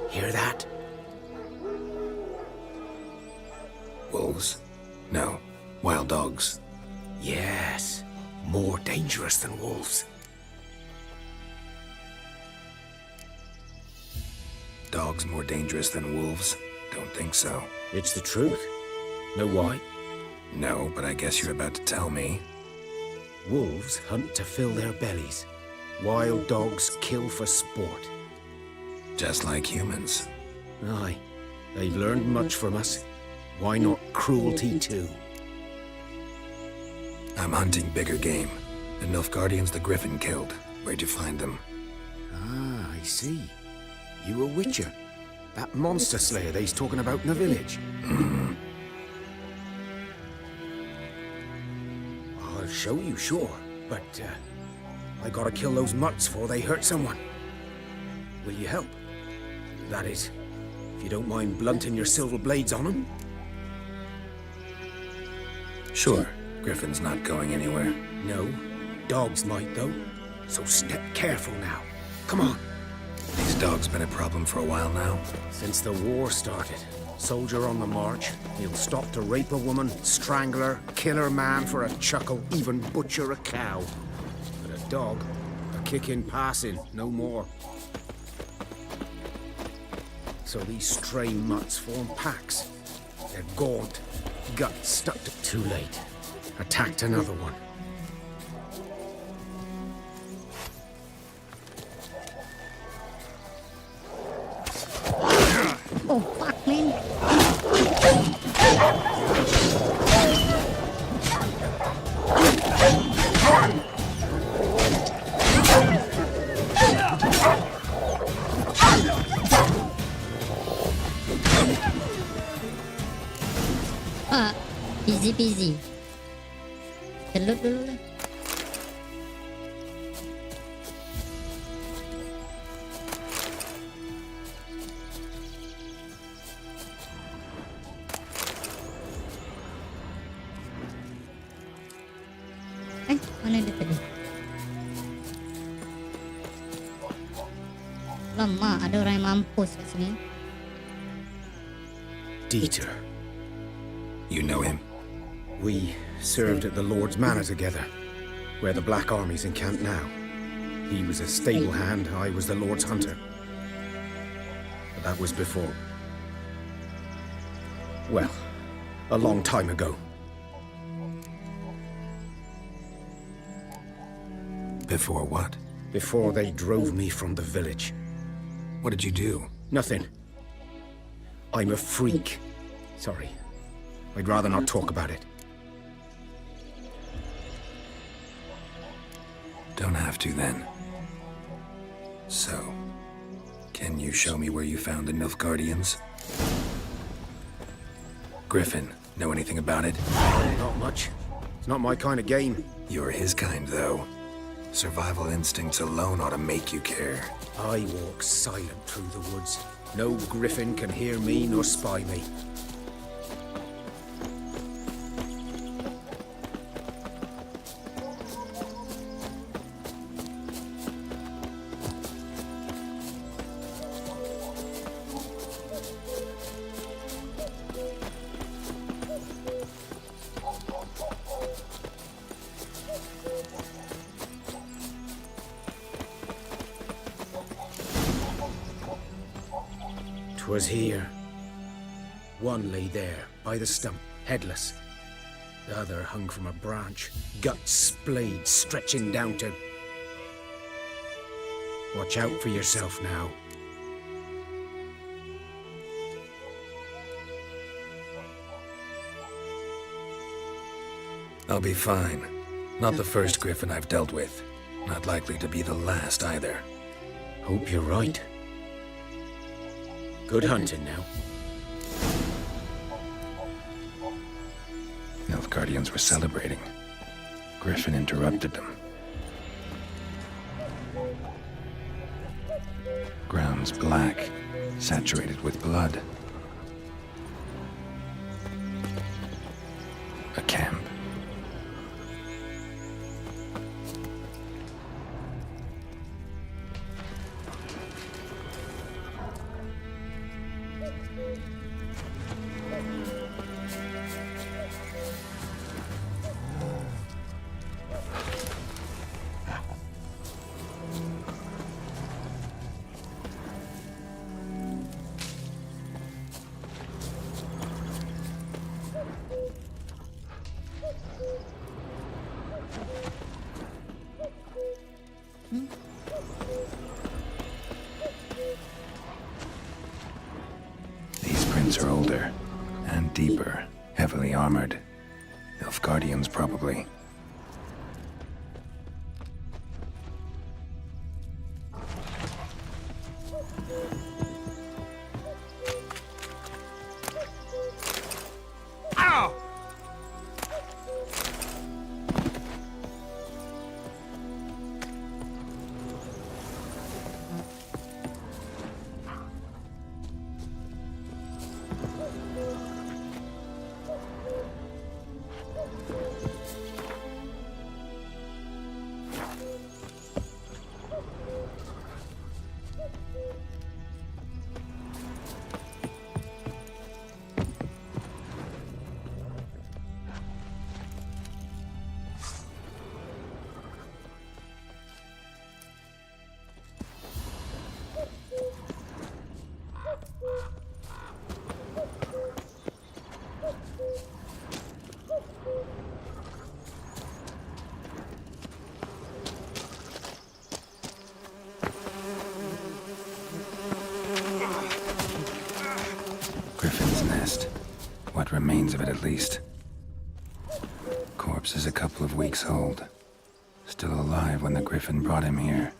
Hear that? Wolves? No. Wild dogs. Yes. More dangerous than wolves. Dogs more dangerous than wolves? Don't think so. It's the truth. Know why? No, but I guess you're about to tell me. Wolves hunt to fill their bellies. Wild dogs kill for sport. Just like humans. Aye. They've learned much from us. Why not cruelty too? I'm hunting bigger game. The Nilfgaardians the Griffin killed. Where'd you find them? Ah, I see. You a witcher. That monster slayer they's talking about in the village. I'll show you, sure. But, I gotta kill those mutts before they hurt someone. Will you help? That is, if you don't mind blunting your silver blades on them. Sure, Griffin's not going anywhere. No, dogs might though. So step careful now. Come on. These dogs been a problem for a while now? Since the war started. Soldier on the march. He'll stop to rape a woman, strangle her, kill her man for a chuckle, even butcher a cow. But a dog, a kick in passing, no more. So these stray mutts form packs. They're gaunt, guts stuck to... Too late. Attacked another one. Oh, fuck, man. Easy peasy. Celut dulu lah. Mana dia tadi? Lama ada orang yang mampus kat sini. Dieter. You know him? We served at the Lord's Manor together, where the Black Army's encamped now. He was a stable hand, I was the Lord's hunter. But that was before. Well, a long time ago. Before what? Before they drove me from the village. What did you do? Nothing. I'm a freak. Sorry. I'd rather not talk about it. Don't have to then. So, can you show me where you found the Nilfgaardians? Griffin, know anything about it? Not much. It's not my kind of game. You're his kind, though. Survival instincts alone ought to make you care. I walk silent through the woods. No griffin can hear me nor spy me. Was here. One lay there, by the stump, headless. The other hung from a branch, guts splayed, stretching down to... Watch out for yourself now. I'll be fine. Not the first griffin I've dealt with. Not likely to be the last either. Hope you're right. Good hunting now. Nilfgaardians were celebrating. Griffin interrupted them. Ground's black, saturated with blood. A camp. These prints are older and deeper, heavily armored. Nilfgaardians, probably. What remains of it, at least. Corpse is a couple of weeks old. Still alive when the Griffin brought him here.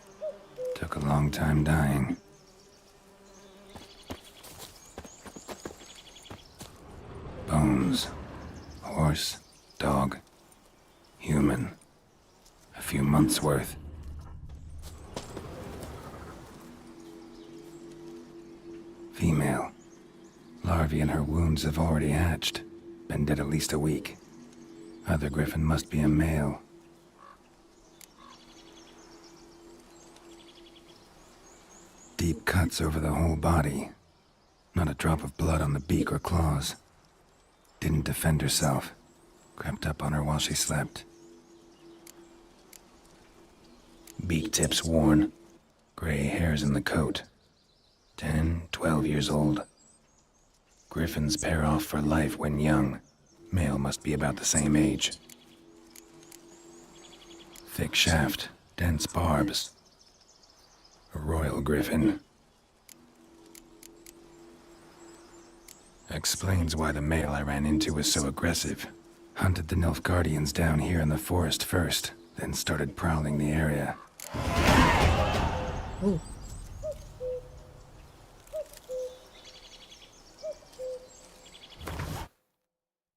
Took a long time dying. Bones. Horse, dog, human. A few months' worth. Female. Larvae in her wounds have already hatched. Been dead at least a week. Other Griffin must be a male. Deep cuts over the whole body. Not a drop of blood on the beak or claws. Didn't defend herself. Crept up on her while she slept. Beak tips worn. Gray hairs in the coat. 10, 12 years old. Griffins pair off for life when young. Male must be about the same age. Thick shaft, dense barbs. A royal griffin. Explains why the male I ran into was so aggressive. Hunted the Nilfgaardians down here in the forest first, then started prowling the area. Ooh.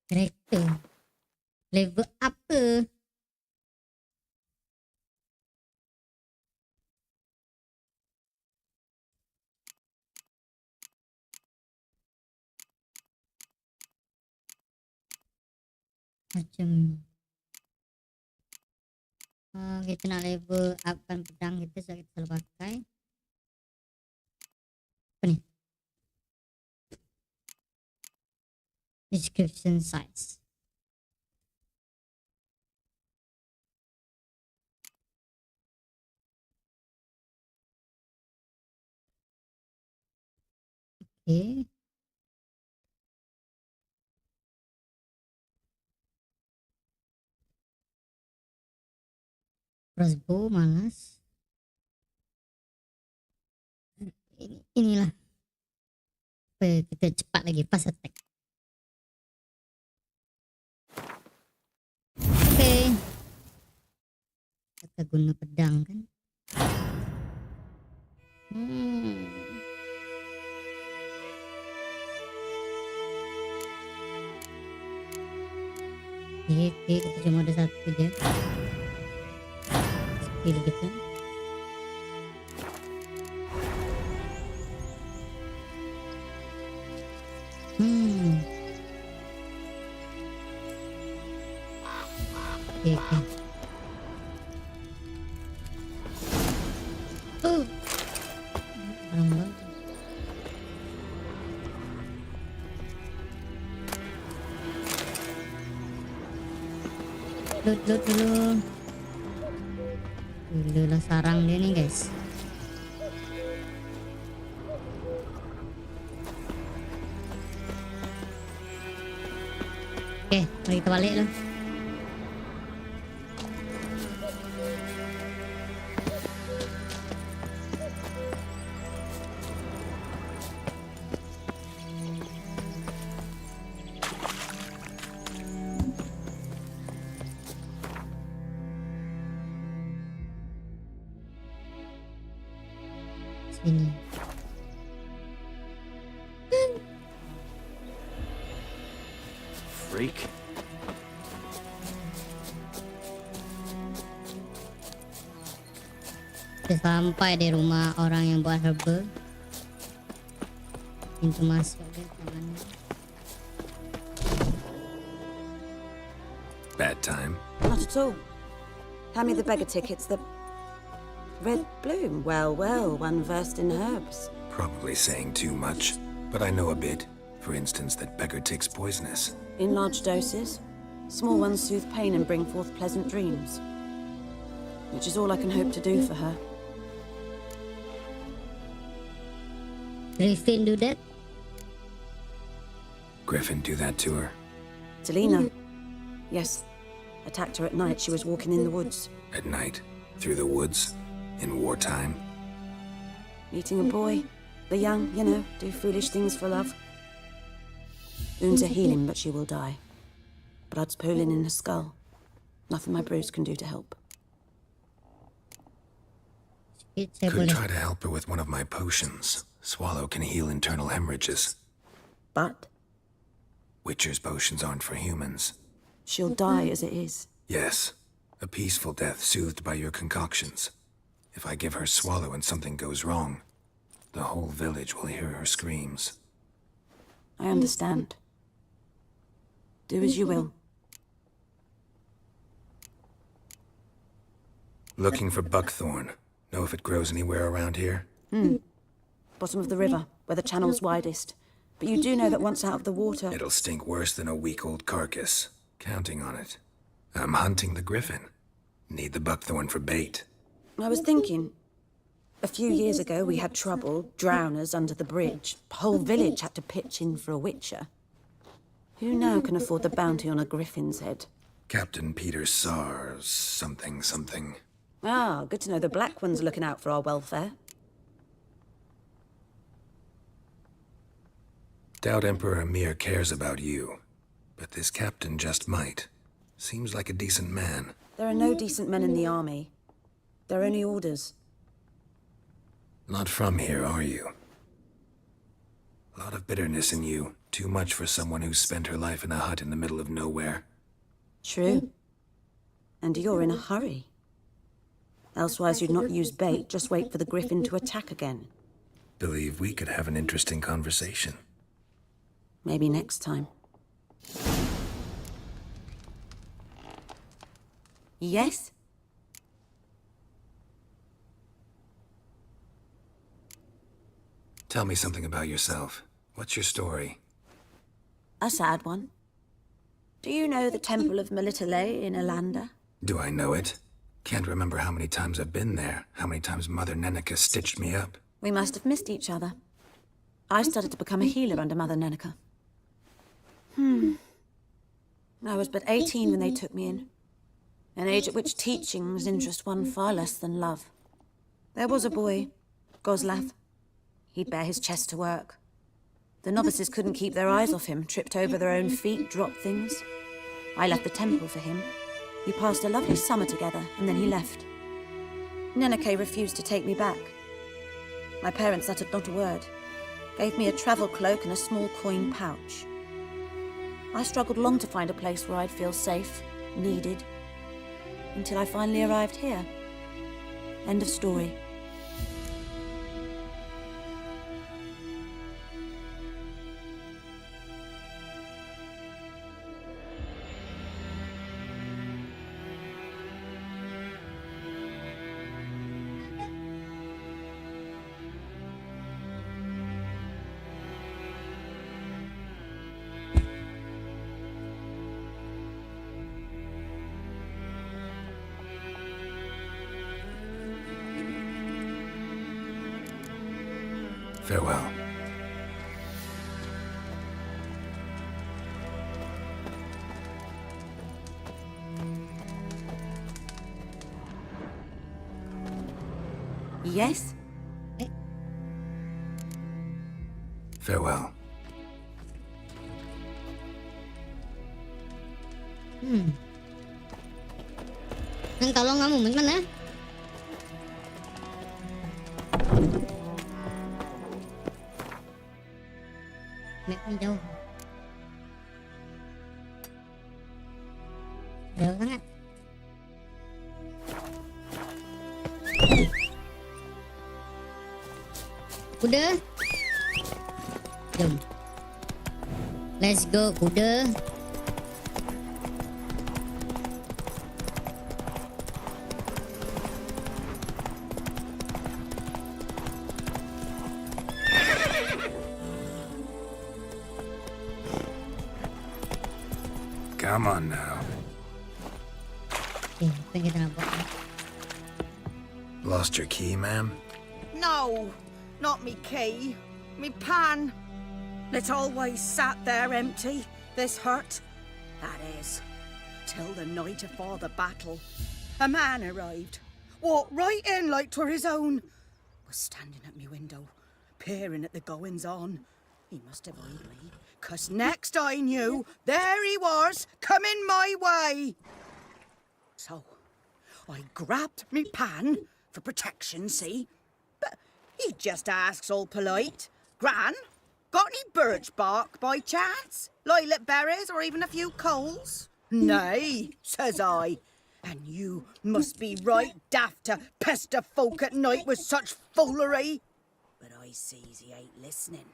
Kereta. Level apa? Macam kita nak level upkan pedang kita sebab kita selalu pakai. Apa ni? Description size. Okay. Crossbow malas. Inilah. Supaya kita cepat lagi pas attack. Oke. Kita guna pedang kan. Oke, kita cuma ada satu aja. Skill kita. Oke. Lambat. Loot dulu. Dulu lah sarang dia nih guys. Oke, mari kita balik lah. Sini. Freak. Kita sampai di rumah orang yang buat herbal. Pintu masuk dia tangannya. Bad time? Not at all. Hand me the beggar tickets. The red bloom. Well, one versed in herbs. Probably saying too much, but I know a bit. For instance, that beggar tick's poisonous. In large doses. Small ones soothe pain and bring forth pleasant dreams. Which is all I can hope to do for her. Griffin do that? Griffin do that to her? Talina. Yes. Attacked her at night. She was walking in the woods. At night? Through the woods? In wartime? Meeting a boy. The young, you know, do foolish things for love. Wounds are healing, but she will die. Blood's pooling in her skull. Nothing my brews can do to help. Could try to help her with one of my potions. Swallow can heal internal hemorrhages. But? Witcher's potions aren't for humans. She'll die as it is. Yes. A peaceful death soothed by your concoctions. If I give her Swallow and something goes wrong, the whole village will hear her screams. I understand. Do as you will. Looking for buckthorn. Know if it grows anywhere around here? Bottom of the river, where the channel's widest. But you do know that once out of the water... It'll stink worse than a week-old carcass. Counting on it. I'm hunting the griffin. Need the buckthorn for bait. I was thinking... A few years ago, we had trouble, drowners under the bridge. The whole village had to pitch in for a witcher. Who now can afford the bounty on a griffin's head? Captain Peter Sars, something. Ah, good to know the Black One's looking out for our welfare. Doubt Emperor Emir cares about you. But this captain just might. Seems like a decent man. There are no decent men in the army. They're only orders. Not from here, are you? A lot of bitterness in you. Too much for someone who's spent her life in a hut in the middle of nowhere. True. And you're in a hurry. Elsewise you'd not use bait, just wait for the griffin to attack again. Believe we could have an interesting conversation. Maybe next time. Yes? Tell me something about yourself. What's your story? A sad one. Do you know the Temple of Melitele in Alanda? Do I know it? Can't remember how many times I've been there, how many times Mother Neneka stitched me up. We must have missed each other. I started to become a healer under Mother Neneka. I was but 18 when they took me in. An age at which teachings interest one far less than love. There was a boy, Goslath. He'd bare his chest to work. The novices couldn't keep their eyes off him, tripped over their own feet, dropped things. I left the temple for him. We passed a lovely summer together, and then he left. Neneke refused to take me back. My parents uttered not a word. Gave me a travel cloak and a small coin pouch. I struggled long to find a place where I'd feel safe, needed, until I finally arrived here. End of story. Farewell. Yes? Farewell. Nang tolong kamu, mana? Mapnya jauh. Jauh sangat. Kuda. Jom. Let's go, kuda. Come on now. Okay, apa yang kita nak buat? Lost your key, ma'am? No, not me key. Me pan. It always sat there empty, this hut. That is, till the night afore the battle. A man arrived, walked right in like 'twere his own. Was standing at me window, peering at the goings-on. He must have eyed me, 'Cause next I knew, there he was, coming my way. So I grabbed me pan for protection, see? But he just asks all polite, Gran, got any birch bark by chance? Lilac berries or even a few coals? Nay, says I. And you must be right daft to pester folk at night with such foolery. But I sees he ain't listening.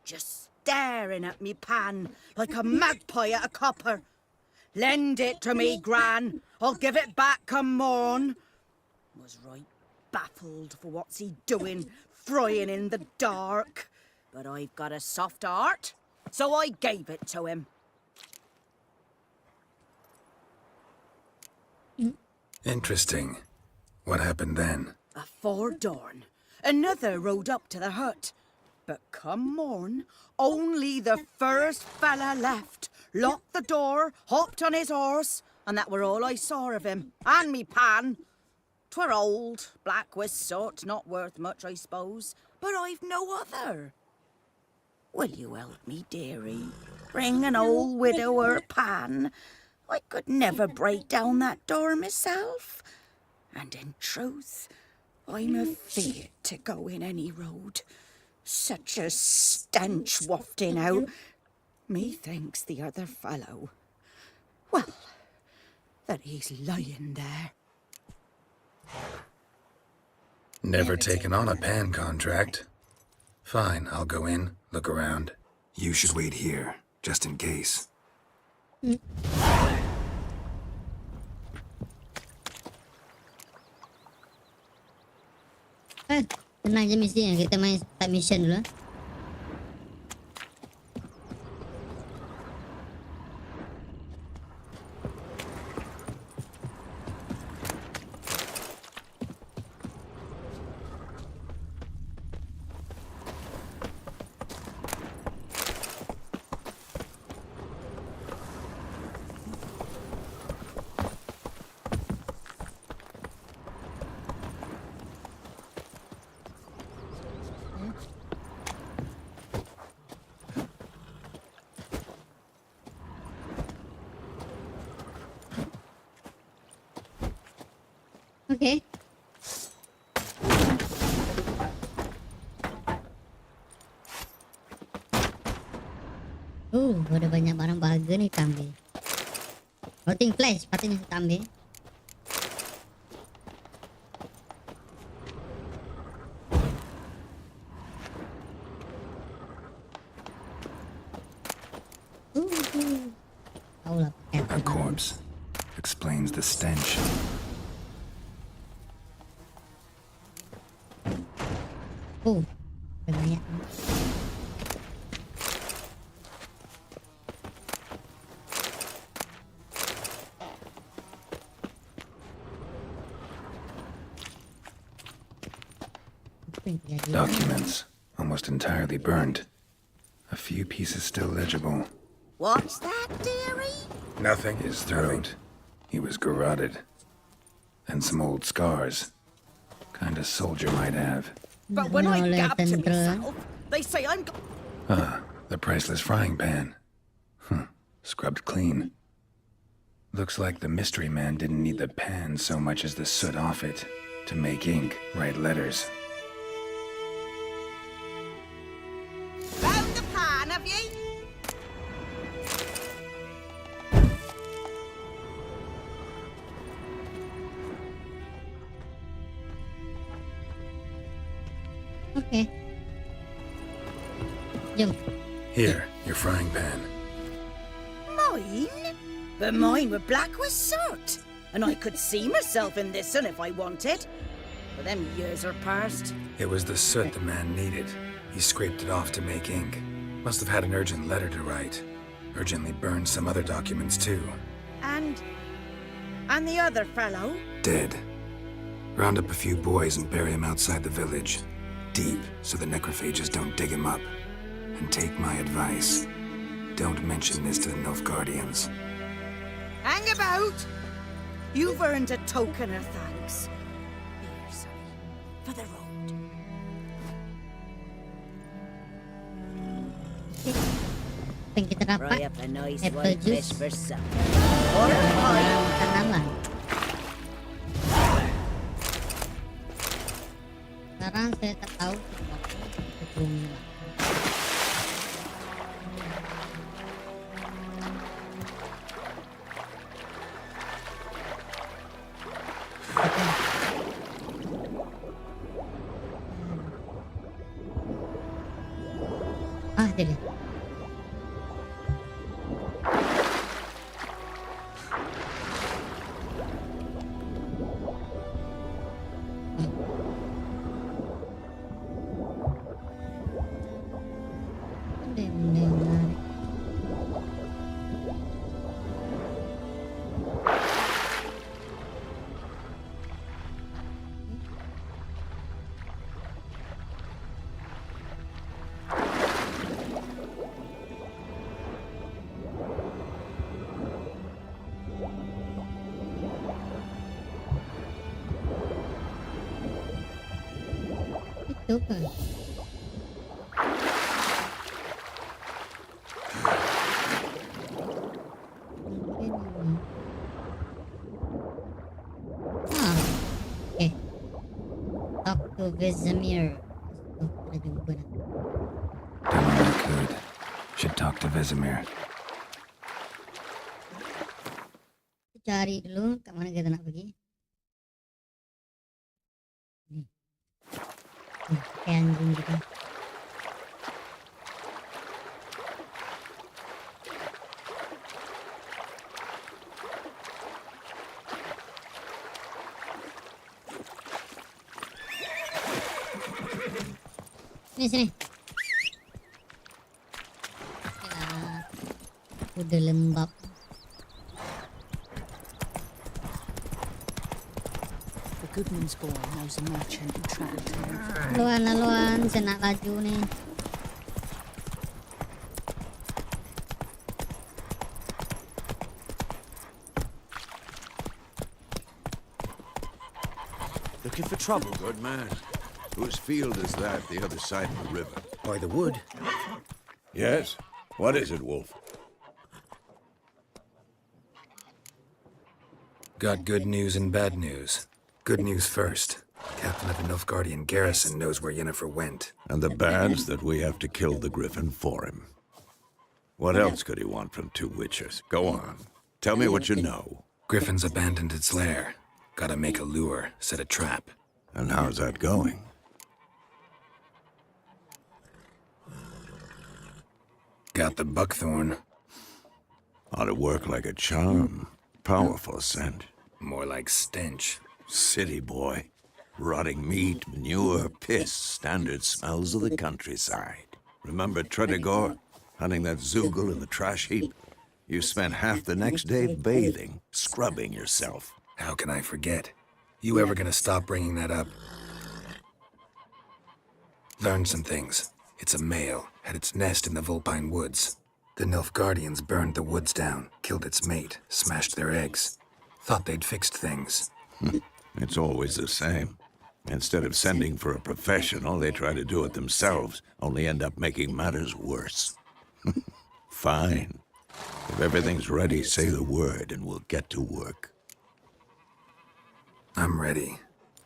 Just staring at me pan like a magpie at a copper. Lend it to me, Gran. I'll give it back come morn. Was right baffled for what's he doing, frying in the dark. But I've got a soft heart, so I gave it to him. Interesting. What happened then? Afore dawn, another rode up to the hut. But come morn, only the first fella left, locked the door, hopped on his horse, and that were all I saw of him, and me pan. 'Twere old, black with soot, not worth much, I suppose, but I've no other. Will you help me, dearie? Bring an old widower pan. I could never break down that door myself. And in truth, I'm afeard to go in any road. Such a stench wafting out. Methinks the other fellow, well, that he's lying there. Never taken on a pan contract. Fine, I'll go in, look around. You should wait here, just in case. Tenang je misinya, kita main start mission dulu. Okay. Ada banyak barang berharga ni kita ambil. Floating flash patutnya kita ambil. A corpse explains the stench. Ada banyak. Documents, almost entirely burned. A few pieces still legible. What's that, dearie? Nothing. His throat. He was garroted. And some old scars. Kind of soldier might have. But when I gab to myself, they say I'm... The priceless frying pan. Scrubbed clean. Looks like the mystery man didn't need the pan so much as the soot off it to make ink, write letters. Found the pan, have ye? Okay. Jom. Here, your frying pan. Mine? But mine were black with soot. And I could see myself in this one if I wanted. But them years are past. It was the soot the man needed. He scraped it off to make ink. Must have had an urgent letter to write. Urgently burned some other documents too. And the other fellow? Dead. Round up a few boys and bury him outside the village. Deep, so the necrophages don't dig him up. And take my advice. Don't mention this to the Nilfgaardians. Hang about! You've earned a token of thanks. Here, sonny, for the road. Berapa? Fry up a nice Apple white juice. fish for supper. Or a pie. Makanan lah. Sekarang saya tak tahu sebelum dia. Ada benda yang menarik. Itu kan. Okay. Talk to Vesemir. Oh, ada jumpa dah. Done what I could. Should talk to Vesemir. Cari dulu ke mana kita nak pergi. Ni. Pakai anjing kita. Sini. Ya, udah lembab. The Goodman's boy knows a merchant who travelled to Laluan, saya nak laju nih. Looking for trouble? Good man. Whose field is that the other side of the river? By the wood. Yes? What is it, Wolf? Got good news and bad news. Good news first. Captain of the Nilfgaardian garrison knows where Yennefer went. And the bad's that we have to kill the griffin for him. What else could he want from two witches? Go on. Tell me what you know. Griffin's abandoned its lair. Gotta make a lure, set a trap. And how's that going? Got the buckthorn. Ought to work like a charm. Powerful scent. More like stench. City boy. Rotting meat, manure, piss. Standard smells of the countryside. Remember Tredegor? Hunting that Zoogle in the trash heap? You spent half the next day bathing, scrubbing yourself. How can I forget? You ever gonna stop bringing that up? Learned some things. It's a male, had its nest in the Vulpine Woods. The Nilfgaardians burned the woods down, killed its mate, smashed their eggs. Thought they'd fixed things. It's always the same. Instead of sending for a professional, they try to do it themselves, only end up making matters worse. Fine. If everything's ready, say the word and we'll get to work. I'm ready.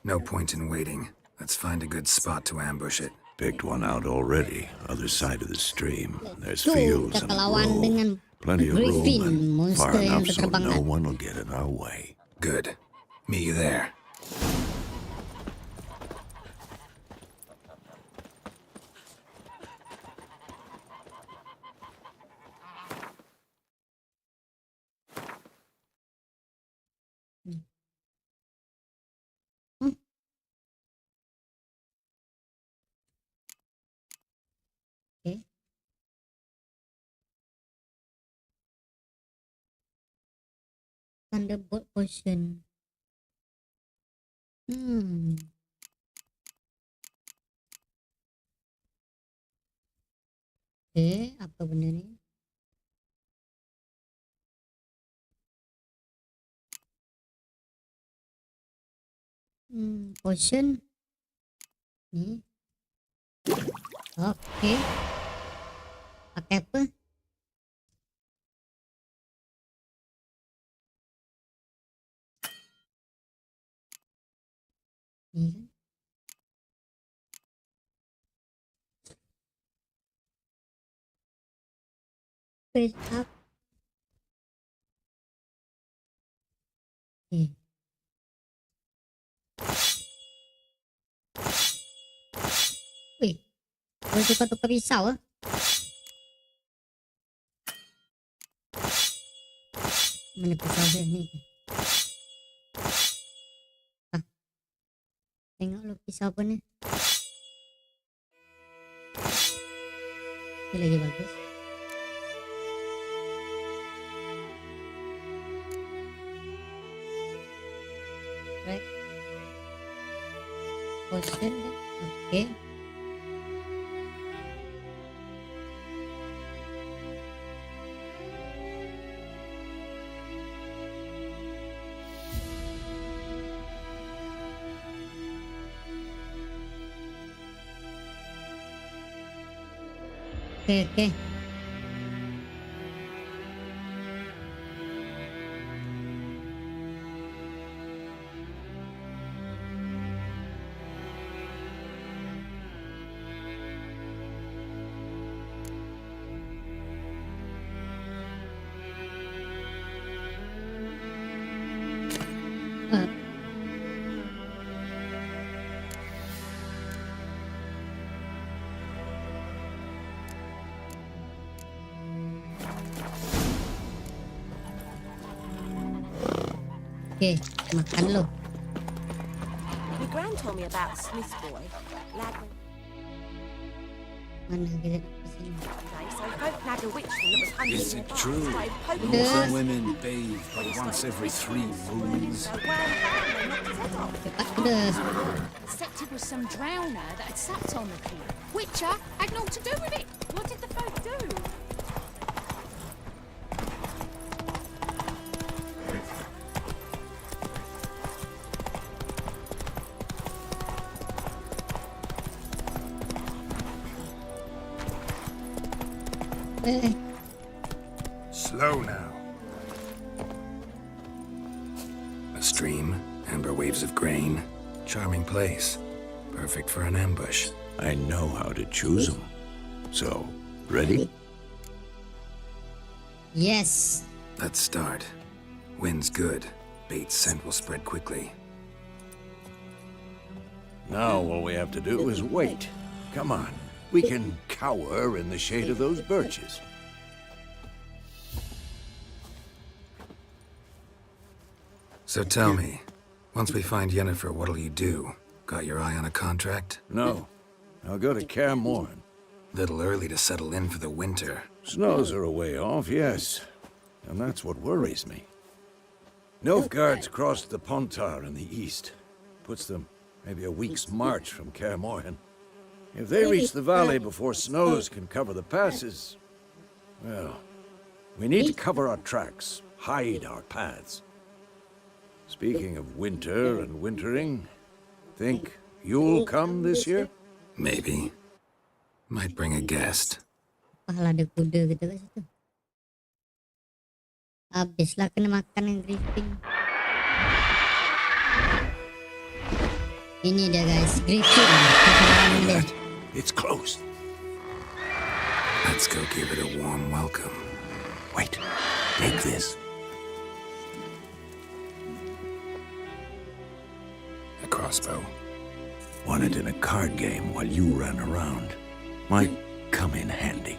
No point in waiting. Let's find a good spot to ambush it. Picked one out already, other side of the stream. There's Tuh, fields kita and a lawan dengan grove. Plenty of room Griffin, and monster far yang enough so berterbangan. no one will get in our way. Good. Meet you there. Okay. Thunderbolt potion. Oke, apa benda ni? Potion. Ni. Oke. Pakai apa? Ni kan. Wait up. Wih, boleh tukar-tukar pisau ah. Mana pisau dia ni? Tengok lu pisau apa ni? Ini lagi bagus. Right. Potion kan? Okay. Okay. Okay, makan lo. My gran told me about Smith's boy. Lad Mana kita sini? so folk nagged a witch that was hunting Is in it the true? forest. Started poking Most her. women bathe but once every 3 moons. Suspected was some drowner that had supped on the key. Witcher had naught to do with it. What did the folk do? Slow now. A stream, amber waves of grain. Charming place. Perfect for an ambush. I know how to choose them. So, ready? Yes. Let's start. Wind's good. Bait's scent will spread quickly. Now all we have to do is wait. Come on. We can cower in the shade of those birches. So tell me, once we find Yennefer, what'll you do? Got your eye on a contract? No. I'll go to Kaer Morhen. Little early to settle in for the winter. Snows are a way off, yes. And that's what worries me. Nilfgaard's crossed the Pontar in the east. Puts them maybe a week's march from Kaer Morhen. If they reach the valley before snows can cover the passes, well, we need to cover our tracks, hide our paths. Speaking of winter and wintering, think you'll come this year? Maybe. Might bring a guest. Pahala ada kuda gitu kat situ. Habislah kena makan yang Griffin. Ini dia guys, Griffin. It's closed. Let's go give it a warm welcome. Wait, take this. A crossbow. Won it in a card game while you ran around. Might come in handy.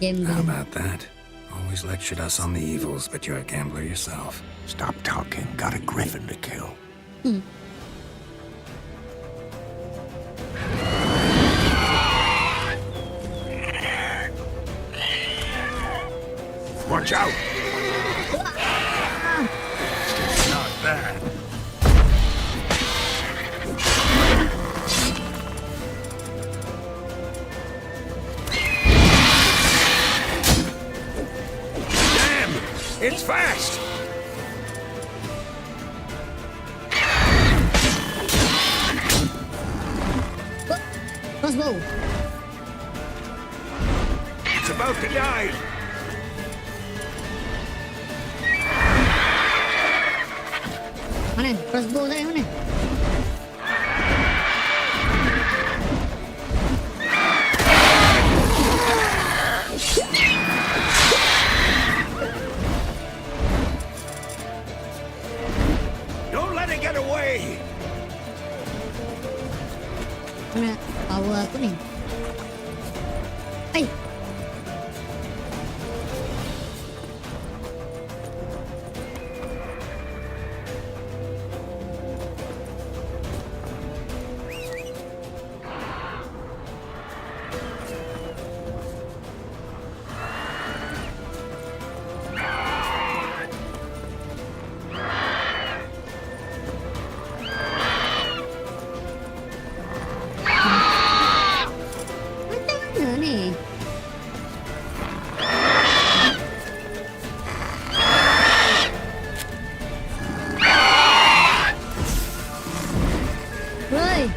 How about that? Always lectured us on the evils, but you're a gambler yourself. Stop talking. Got a griffin to kill. Watch out! Not bad. Damn! It's fast! Crossbow. It's about to die! Mana? Crossbow saya mana? Don't let it get away! Mana power aku ni? Hai. Macam mana ni? Woi.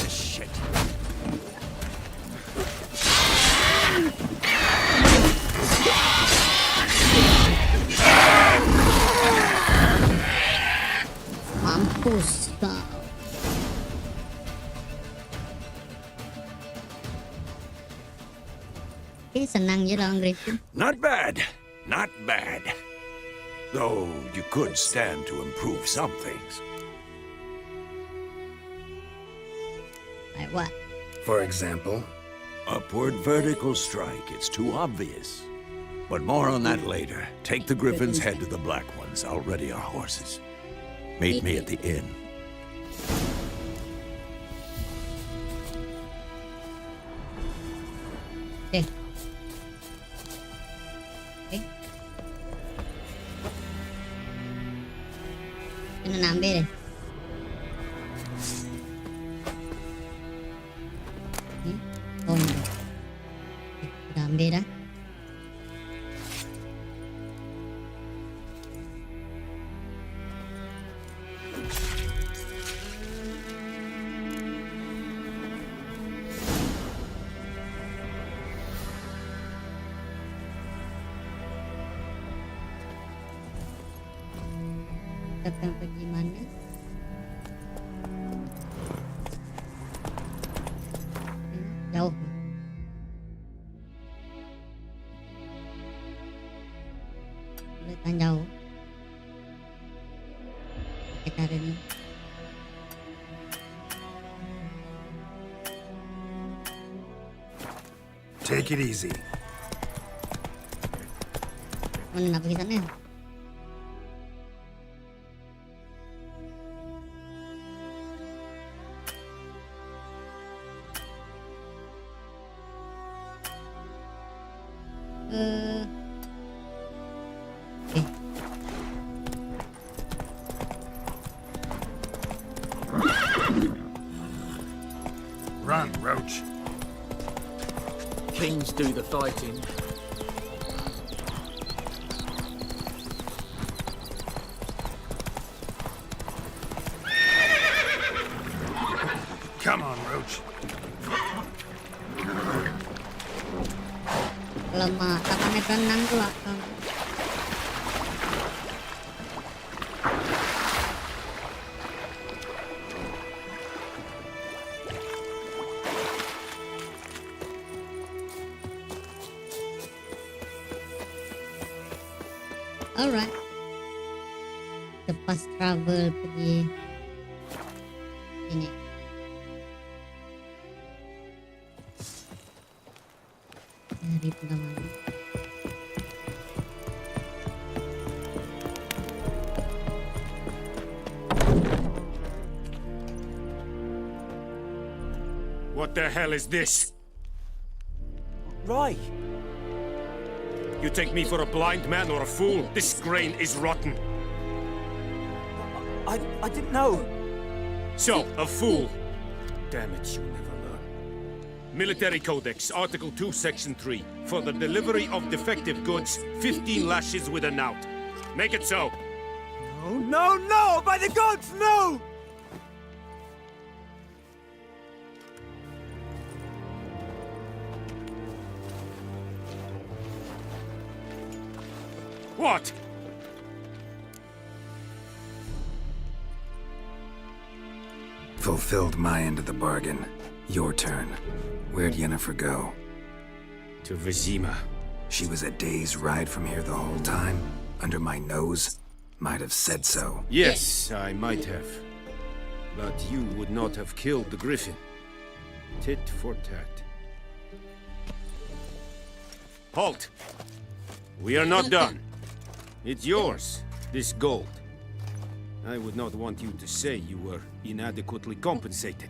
Shit. Mampus kau. Senang je lawan Griffin. Not bad. Not bad. Though you could stand to improve some things. Like what? For example, Upward vertical strike. It's too obvious. But more on that later. Take the Griffin's head to the Black Ones. I'll ready our horses. Meet me at the inn. Okay. Okay. Kena nak ambil dia. Ni. Oh, ni. Dah ambil dah. Kita akan pergi mana? Jauh. Kelihatan jauh. Kita ada ni. take it easy. Mana nak pergi sana? Run, Roach. Kings do the fighting. Come on, Roach. Lemah, tak pandai berenang pula kau. Alright. Lepas travel pergi ini. Dari pertama. What the hell is this? Right. You take me for a blind man or a fool? This grain is rotten. I didn't know. So, a fool. Damn it, you'll never learn. Military Codex, Article 2, Section 3. For the delivery of defective goods, 15 lashes with a knout. Make it so. No, no, no! By the gods, no! What? Fulfilled my end of the bargain. Your turn. Where'd Yennefer go? To Vizima. She was a day's ride from here the whole time? Under my nose? Might have said so. Yes, I might have. But you would not have killed the griffin. Tit for tat. Halt! We are not done. It's yours, this gold. I would not want you to say you were inadequately compensated.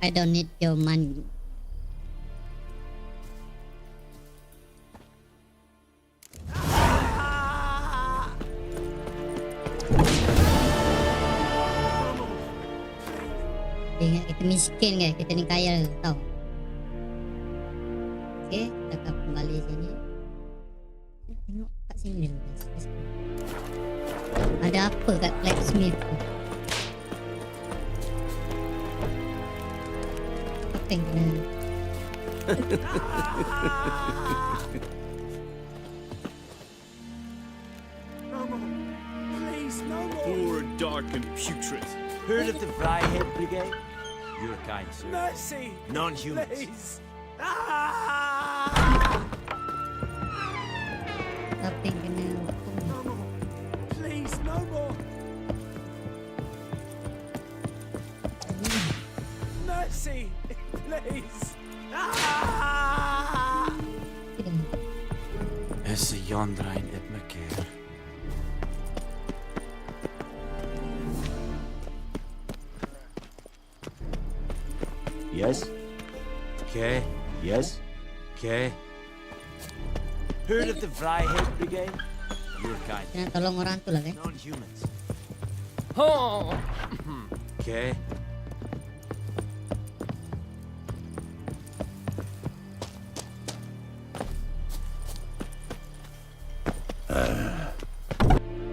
I don't need your money. Ingat kita miskin guys, kita ni kaya tau. Okay, kita akan kembali sini. Tengok kat sini dulu guys. Ada apa kat blacksmith tu? Apa yang kena? Please, no more! Poor, dark, and putrid. Heard of the Vryhead Brigade? You're kind, sir. Mercy! Non-humans. Please! Apa yang kena? Please, no more! Mercy! Please! Esse Jondrain et Merker. Yes? Okay. Yes? Okay. Heard of the Vryhead Brigade? You're kind. Kena tolong orang tu lah guys. Non-humans. Oh! Okay.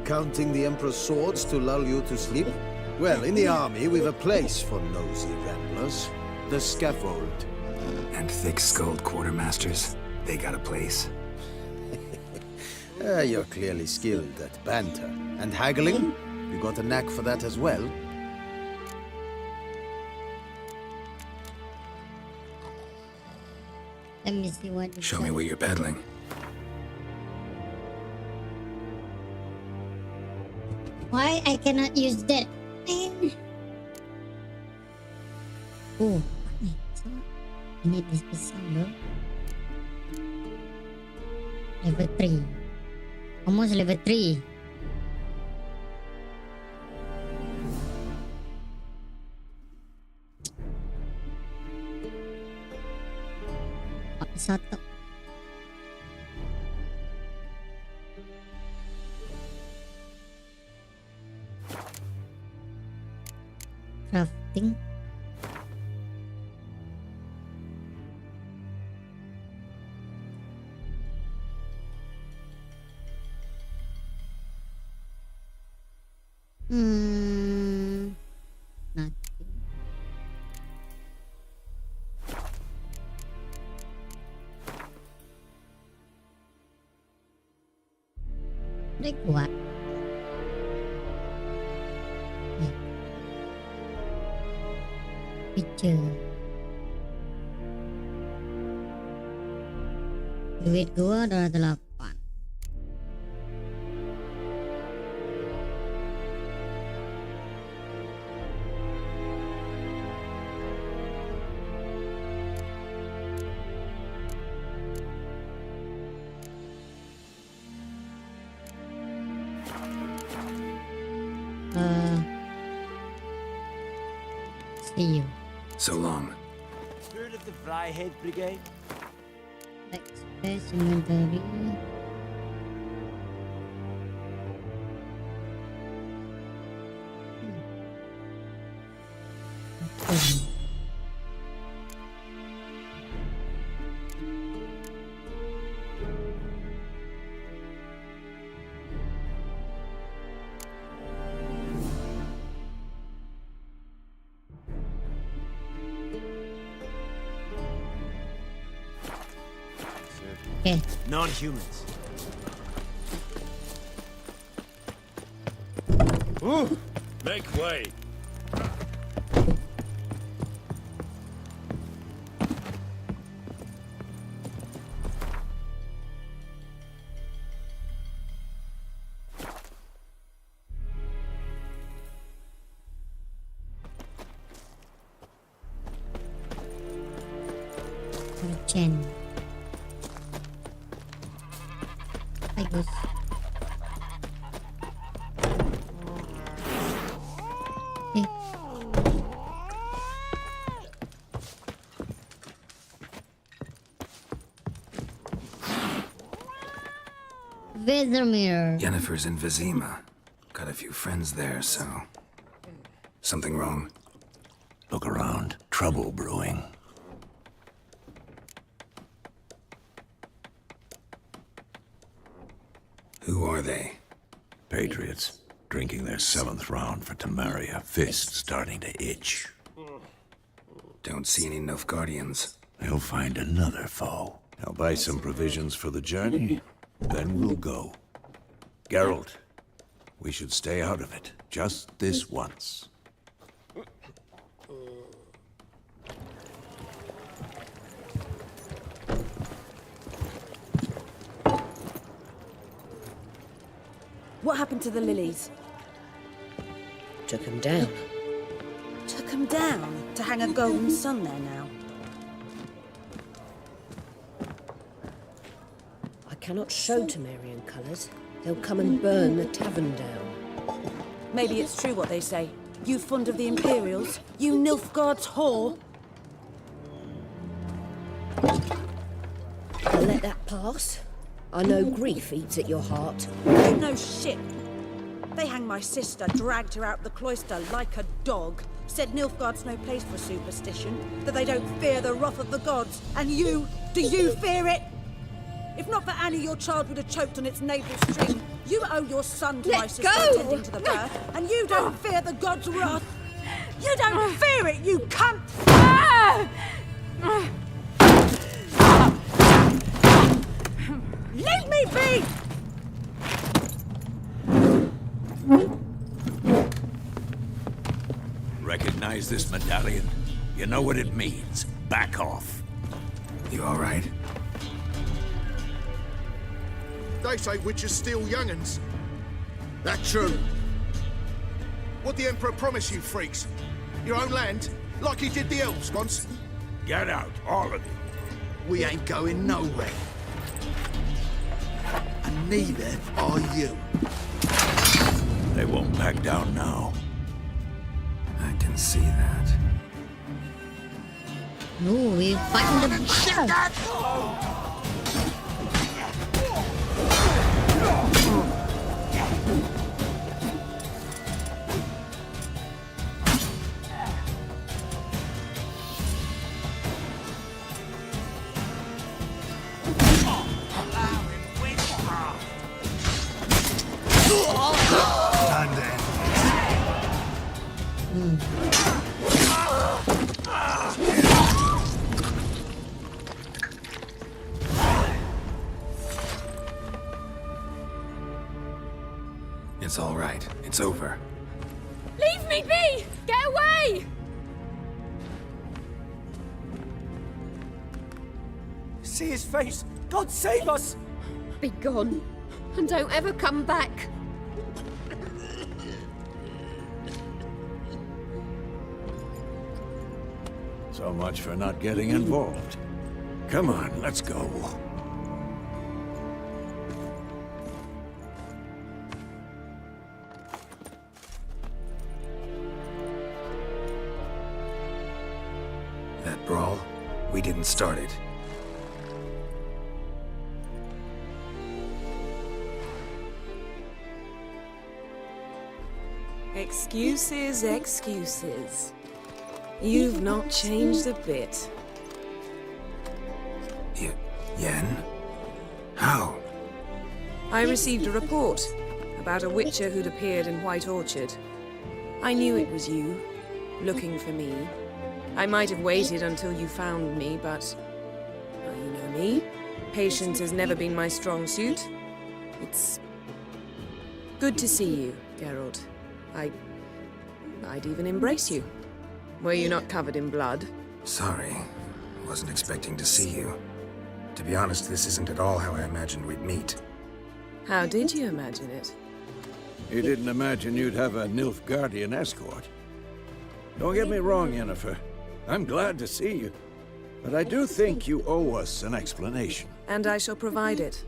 Counting the Emperor's swords to lull you to sleep? Well, in the army, we've a place for nosy ramblers. The scaffold. And thick-skulled quartermasters? They got a place. You're clearly skilled at banter. And haggling? You got a knack for that as well? Let me see what. Show me what you're peddling. Why I cannot use that? Man. Oh, so I need this pisau, bro. Level 3. Almost level 3. Satu. Crafting. Nothing. Udah kuat. Picture. Duit gua 208. See you. So long. Heard of the Vryhead Brigade? Backspace inventory. Okay. Non-humans. Ooh, make way. Chen. Bagus. Eh. Vesemir. Yennefer's in Vizima. Got a few friends there, so... Something wrong? Look around. Trouble brewing. Who are they? Patriots. Drinking their 7th round for Temeria. Fists starting to itch. Don't see any Nilfgaardians. They'll find another foe. I'll buy some provisions for the journey. Then we'll go. Geralt, we should stay out of it. Just this once. What happened to the lilies? Took him down. Took them down to hang a golden sun there now. I cannot show Temerian colours. They'll come and burn the tavern down. Maybe it's true what they say. You fond of the Imperials? You Nilfgaard's whore? I'll let that pass. I know grief eats at your heart. You know shit. They hanged my sister, dragged her out the cloister like a dog. Said Nilfgaard's no place for superstition, that they don't fear the wrath of the gods. And you, do you fear it? If not for Annie, your child would have choked on its navel string. You owe your son to my sister attending to the birth, and you don't fear the gods' wrath. You don't fear it, you cunt! Leave me be! Recognize this medallion? You know what it means. Back off. You all right? They say witches steal young'uns. That true? What the Emperor promise you, freaks? Your own land? Like he did the elves once? Get out, all of you. We ain't going nowhere. And neither are you. They won't back down now. I can see that. Ooh, we're fighting the battle. It's all right. It's over. Leave me be! Get away! See his face! God save us! Be gone, and don't ever come back. So much for not getting involved. Come on, let's go. That brawl, we didn't start it. Excuses, excuses. You've not changed a bit. Yen? How? I received a report about a witcher who'd appeared in White Orchard. I knew it was you, looking for me. I might have waited until you found me, but... well, you know me. Patience has never been my strong suit. It's... good to see you, Geralt. I'd even embrace you. Were you not covered in blood? Sorry. Wasn't expecting to see you. To be honest, this isn't at all how I imagined we'd meet. How did you imagine it? You didn't imagine you'd have a Nilfgaardian escort. Don't get me wrong, Yennefer. I'm glad to see you. But I do think you owe us an explanation. And I shall provide it.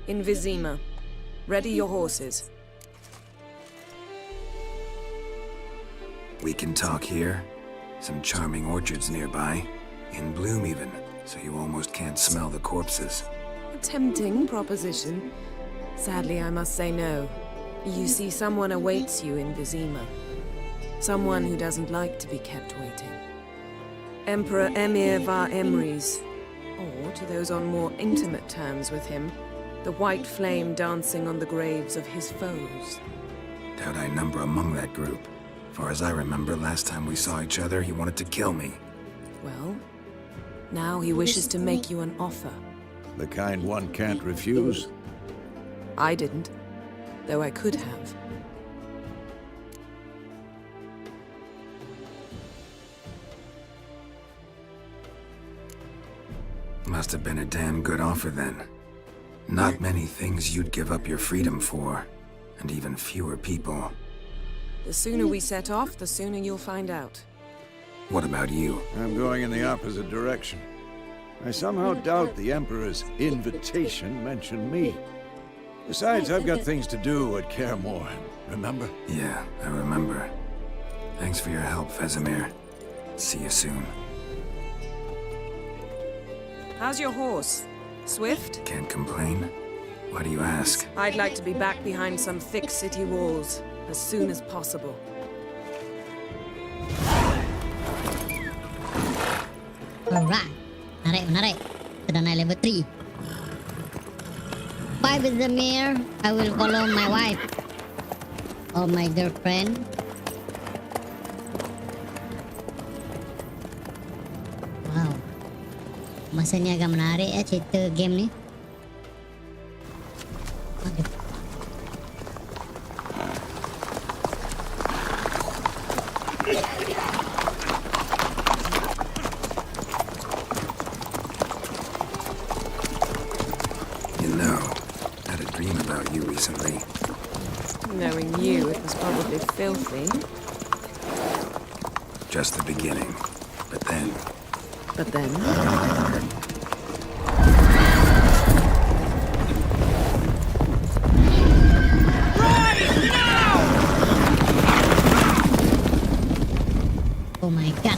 In Vizima. Ready your horses. We can talk here. Some charming orchards nearby. In bloom even, so you almost can't smell the corpses. A tempting proposition. Sadly, I must say no. You see, someone awaits you in Vizima. Someone who doesn't like to be kept waiting. Emperor Emir var Emrys. Or, to those on more intimate terms with him, the white flame dancing on the graves of his foes. Doubt I number among that group. Far as I remember, last time we saw each other, he wanted to kill me. Well, now he wishes to make you an offer. The kind one can't refuse? I didn't, though I could have. Must have been a damn good offer then. Not many things you'd give up your freedom for, and even fewer people. The sooner we set off, the sooner you'll find out. What about you? I'm going in the opposite direction. I somehow doubt the Emperor's invitation mentioned me. Besides, I've got things to do at Kaer Morhen, remember? Yeah, I remember. Thanks for your help, Vesemir. See you soon. How's your horse? Swift? Can't complain. Why do you ask? I'd like to be back behind some thick city walls as soon as possible. Alright. Menarik. Sudah naik level 3. Bye Vesemir. I will follow my wife. Or my girlfriend. Wow. Masanya agak menarik ya cerita game ni. Aduh. You know, I had a dream about you recently. Knowing you, it was probably filthy. Just the beginning. But then... But then? Oh my god.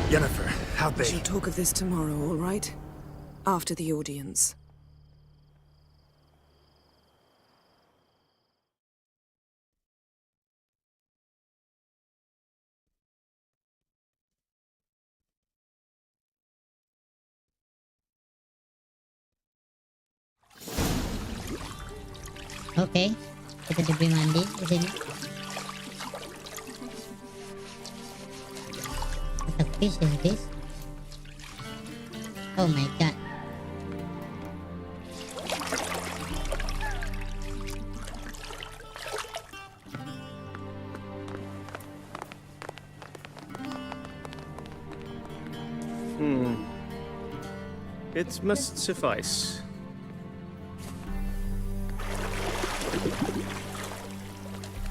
Yennefer, how'd We they... shall talk of this tomorrow, all right? After the audience. Okay, kita diberi mandi di sini. What the fish is this? Oh my god. It must suffice.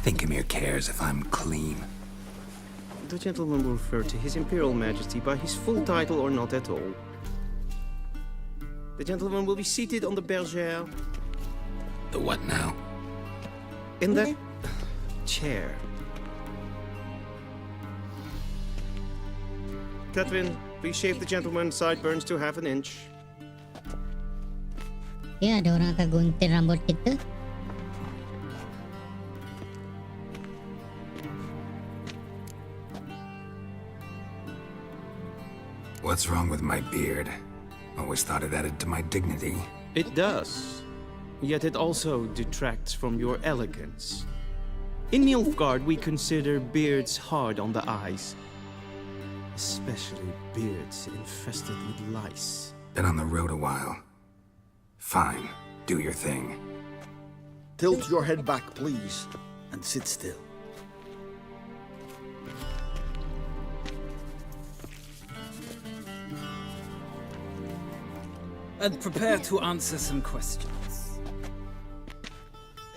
Thinkamere cares if I'm clean. The gentleman will refer to His Imperial Majesty by his full title or not at all. The gentleman will be seated on the bergère. The what now? In that chair. Catwin, please shave the gentleman's sideburns to half an inch. Ya, ada orang akan gunting rambut kita. What's wrong with my beard? Always thought it added to my dignity. It does. Yet it also detracts from your elegance. In Nilfgaard, we consider beards hard on the eyes. Especially beards infested with lice. Been on the road a while. Fine, do your thing. Tilt your head back, please, and sit still. And prepare to answer some questions.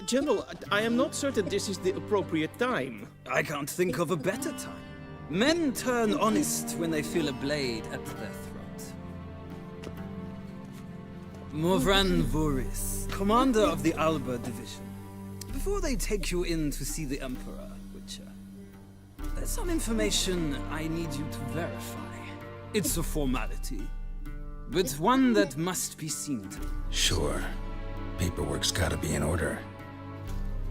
General, I am not certain this is the appropriate time. I can't think of a better time. Men turn honest when they feel a blade at their throat. Morvran Voris, commander of the Alba Division. Before they take you in to see the Emperor, Witcher, there's some information I need you to verify. It's a formality, but one that must be seen to. Sure. Paperwork's gotta be in order.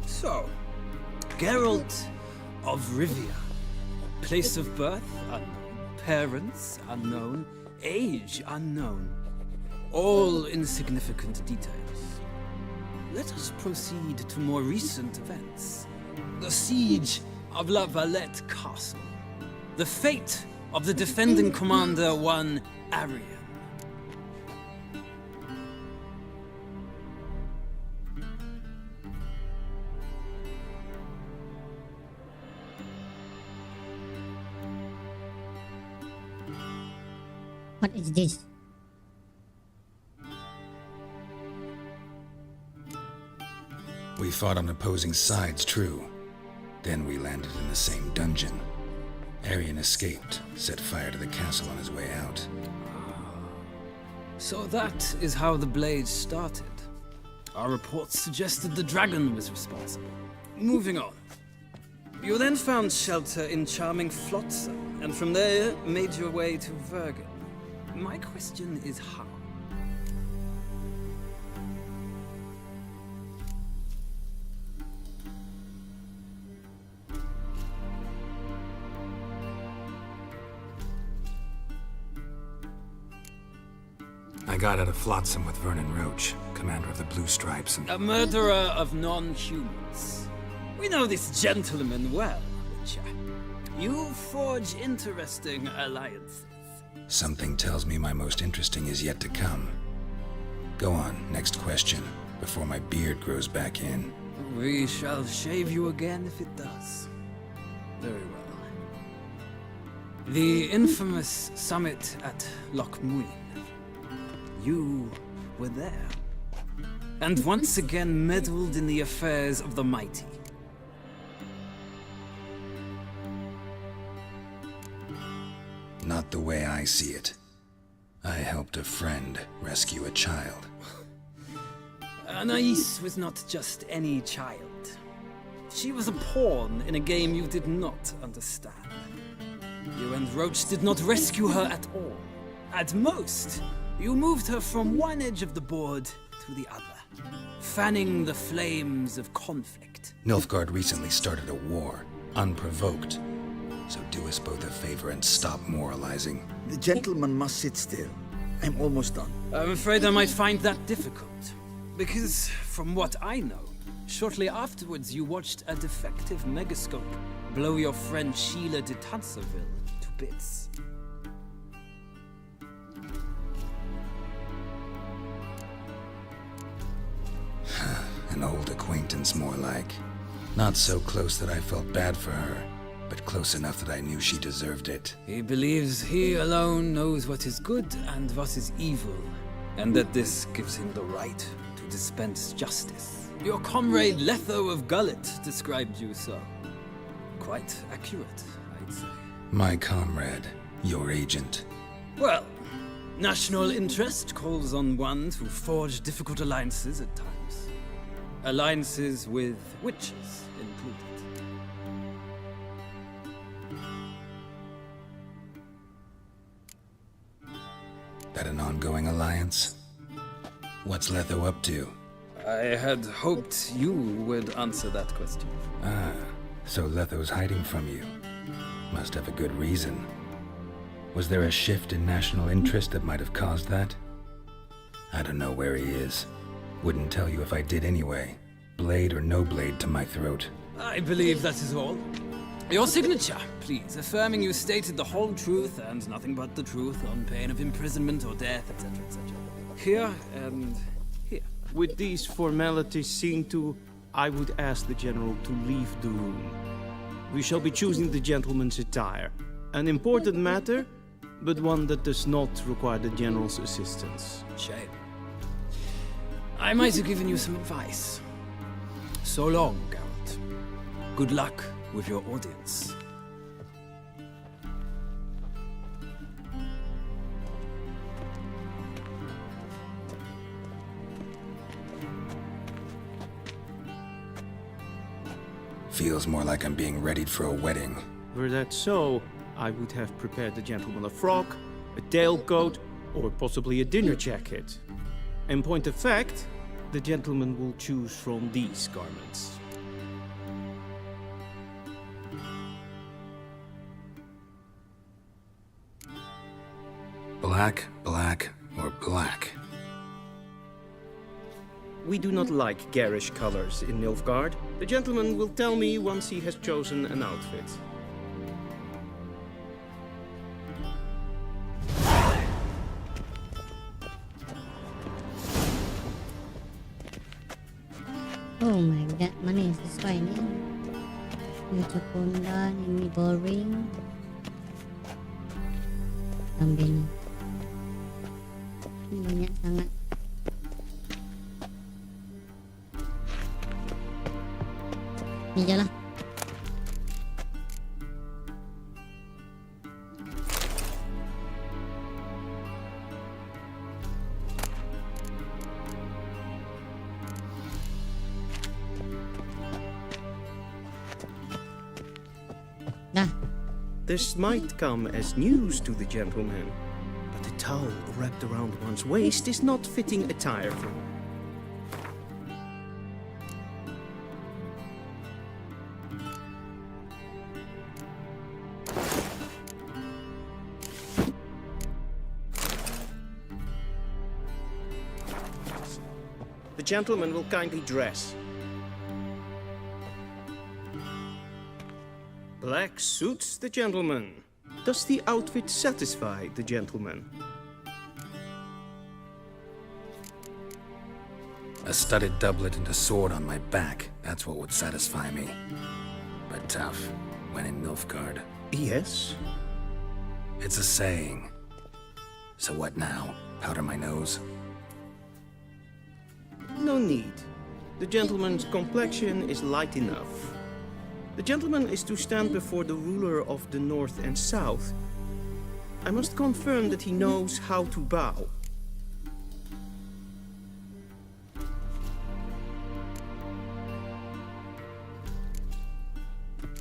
So, Geralt of Rivia. Place of birth unknown. Parents unknown. Age unknown. All insignificant details. Let us proceed to more recent events. The siege of La Valette Castle. The fate of the defending commander, one Arian. What is this? We fought on opposing sides, true. Then we landed in the same dungeon. Arian escaped, set fire to the castle on his way out. So that is how the Blade started. Our reports suggested the dragon was responsible. Moving on. You then found shelter in charming Flotsam, and from there made your way to Vergen. My question is how? I got out of Flotsam with Vernon Roach, commander of the Blue Stripes, and... A murderer of non-humans. We know this gentleman well, Witcher. You forge interesting alliances. Something tells me my most interesting is yet to come. Go on, next question, before my beard grows back in. We shall shave you again if it does. Very well. The infamous summit at Loch Muin. You were there. And once again meddled in the affairs of the mighty. Not the way I see it. I helped a friend rescue a child. Anais was not just any child. She was a pawn in a game you did not understand. You and Roach did not rescue her at all. At most, you moved her from one edge of the board to the other, fanning the flames of conflict. Nilfgaard recently started a war, unprovoked. So do us both a favor and stop moralizing. The gentleman must sit still. I'm almost done. I'm afraid I might find that difficult. Because, from what I know, shortly afterwards you watched a defective megascope blow your friend Sheila de Tanserville to bits. An old acquaintance, more like. Not so close that I felt bad for her, but close enough that I knew she deserved it. He believes he alone knows what is good and what is evil, and that this gives him the right to dispense justice. Your comrade Letho of Gullet described you so. Quite accurate, I'd say. My comrade, your agent. Well, national interest calls on one to forge difficult alliances at times. Alliances with witches included. That an ongoing alliance? What's Letho up to? I had hoped you would answer that question. Ah, so Letho's hiding from you. Must have a good reason. Was there a shift in national interest that might have caused that? I don't know where he is. Wouldn't tell you if I did anyway. Blade or no blade to my throat. I believe that is all. Your signature, please, affirming you stated the whole truth and nothing but the truth on pain of imprisonment or death, etc., etc. Here and here. With these formalities seen to, I would ask the General to leave the room. We shall be choosing the gentleman's attire. An important matter, but one that does not require the General's assistance. Shame. I might have given you some advice. So long, Garrett. Good luck with your audience. Feels more like I'm being readied for a wedding. Were that so, I would have prepared the gentleman a frock, a tailcoat, or possibly a dinner jacket. In point of fact, the gentleman will choose from these garments. Black, black, or black? We do not like garish colors in Nilfgaard. The gentleman will tell me once he has chosen an outfit. Oh my god, mana yang sesuai ni? Ini Copondan, ini boring. Ambil ni. Ini banyak sangat. Ni je lah. This might come as news to the gentleman, but a towel wrapped around one's waist is not fitting attire for him. The gentleman will kindly dress. Black suits the gentleman. Does the outfit satisfy the gentleman? A studded doublet and a sword on my back. That's what would satisfy me. But tough, when in Nilfgaard. Yes? It's a saying. So what now? Powder my nose? No need. The gentleman's complexion is light enough. The gentleman is to stand before the ruler of the North and South. I must confirm that he knows how to bow.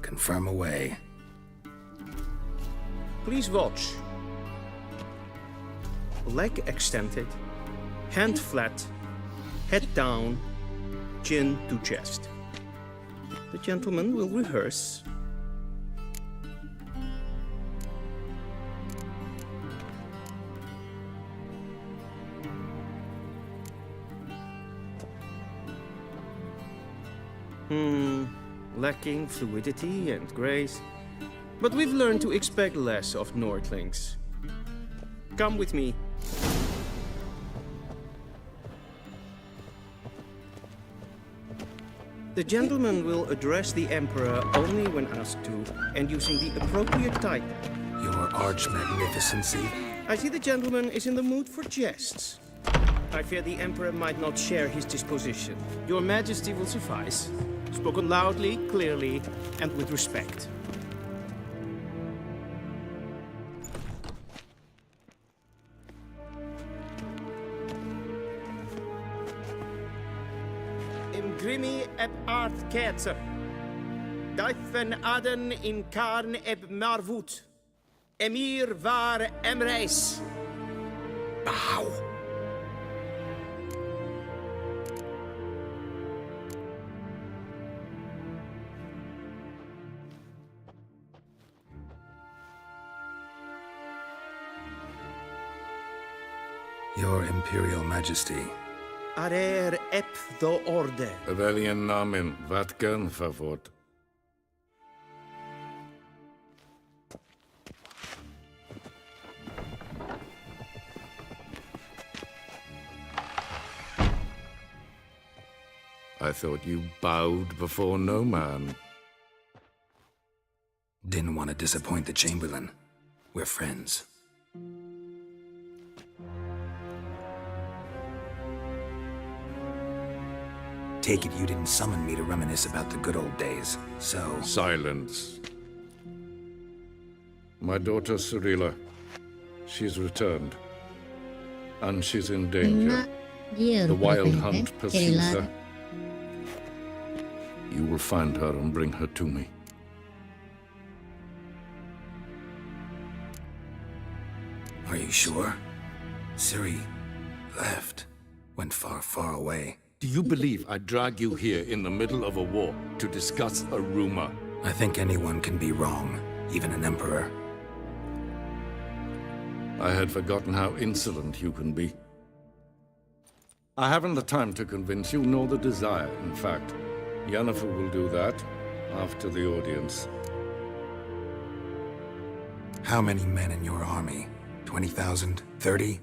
Confirm away. Please watch. Leg extended, hand flat, head down, chin to chest. The gentleman will rehearse. Lacking fluidity and grace. But we've learned to expect less of Nordlings. Come with me. The gentleman will address the Emperor only when asked to, and using the appropriate title. Your Arch Magnificency. I see the gentleman is in the mood for jests. I fear the Emperor might not share his disposition. Your Majesty will suffice. Spoken loudly, clearly, and with respect. Imgrimi eb art ketzer. Daithen aden in karn eb marvut. Emir var emreis. Bow. Your Imperial Majesty. Arer ep do orde. Velian namen, vatkan favort. I thought you bowed before no man. Didn't want to disappoint the Chamberlain. We're friends. Take it you didn't summon me to reminisce about the good old days, so... Silence. My daughter Cirilla, she's returned. And she's in danger. The wild hunt pursues her. You will find her and bring her to me. Are you sure? Ciri left. Went far, far away. Do you believe I drag you here in the middle of a war to discuss a rumor? I think anyone can be wrong, even an emperor. I had forgotten how insolent you can be. I haven't the time to convince you, nor the desire, in fact. Yennefer will do that after the audience. How many men in your army? 20,000? 30?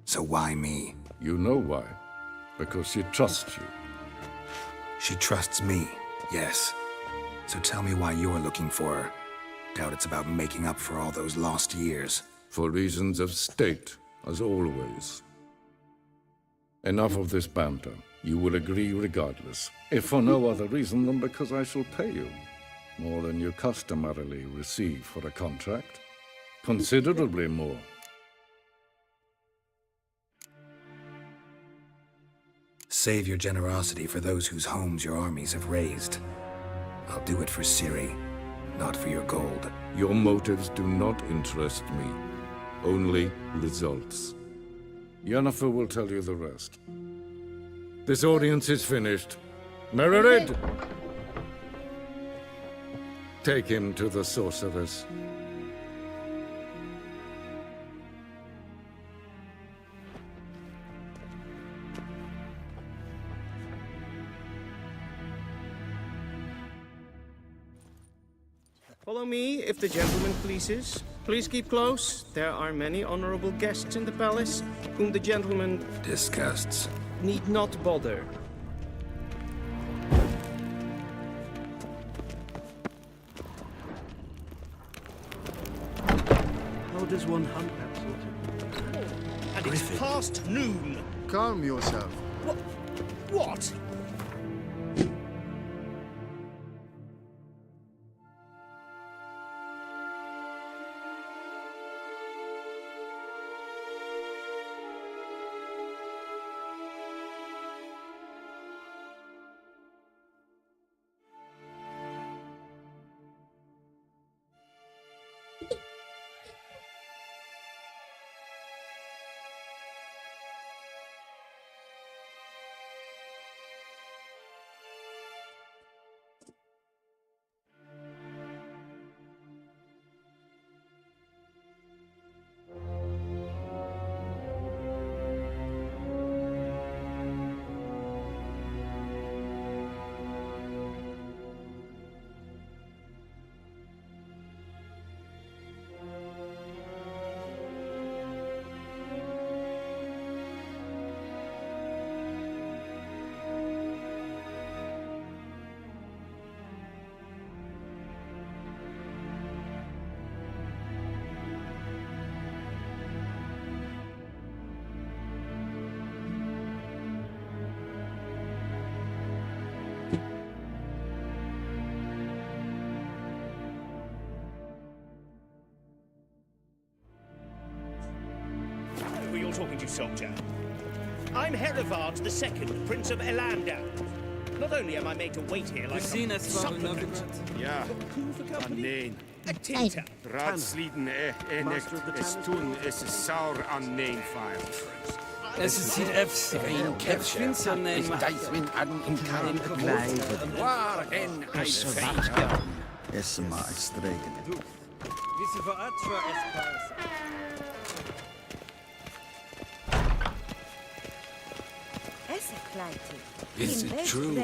So why me? You know why. Because she trusts you. She trusts me, yes. So tell me why you're looking for her. Doubt it's about making up for all those lost years. For reasons of state, as always. Enough of this banter. You will agree regardless. If for no other reason than because I shall pay you. More than you customarily receive for a contract. Considerably more. Save your generosity for those whose homes your armies have razed. I'll do it for Ciri, not for your gold. Your motives do not interest me. Only results. Yennefer will tell you the rest. This audience is finished. Mererid! Take him to the sorceress. Follow me, if the gentleman pleases. Please keep close. There are many honorable guests in the palace, whom the gentleman... Disgusts. ...need not bother. How does one hunt that sort of... And it's past noon. Calm yourself. What? you, soldier. I'm Herivard II, Prince of Elander. Not only am I made to wait here like a supplicant, Ja, nee. a tinter. Raadsleden es tun, es is saur an neen fire. Es is hier even een kerstwins aan nemen. Daithwyn an in cael y gleif. Waar en Is yma y streigen. Wisse voor Atra Espas. Is it true?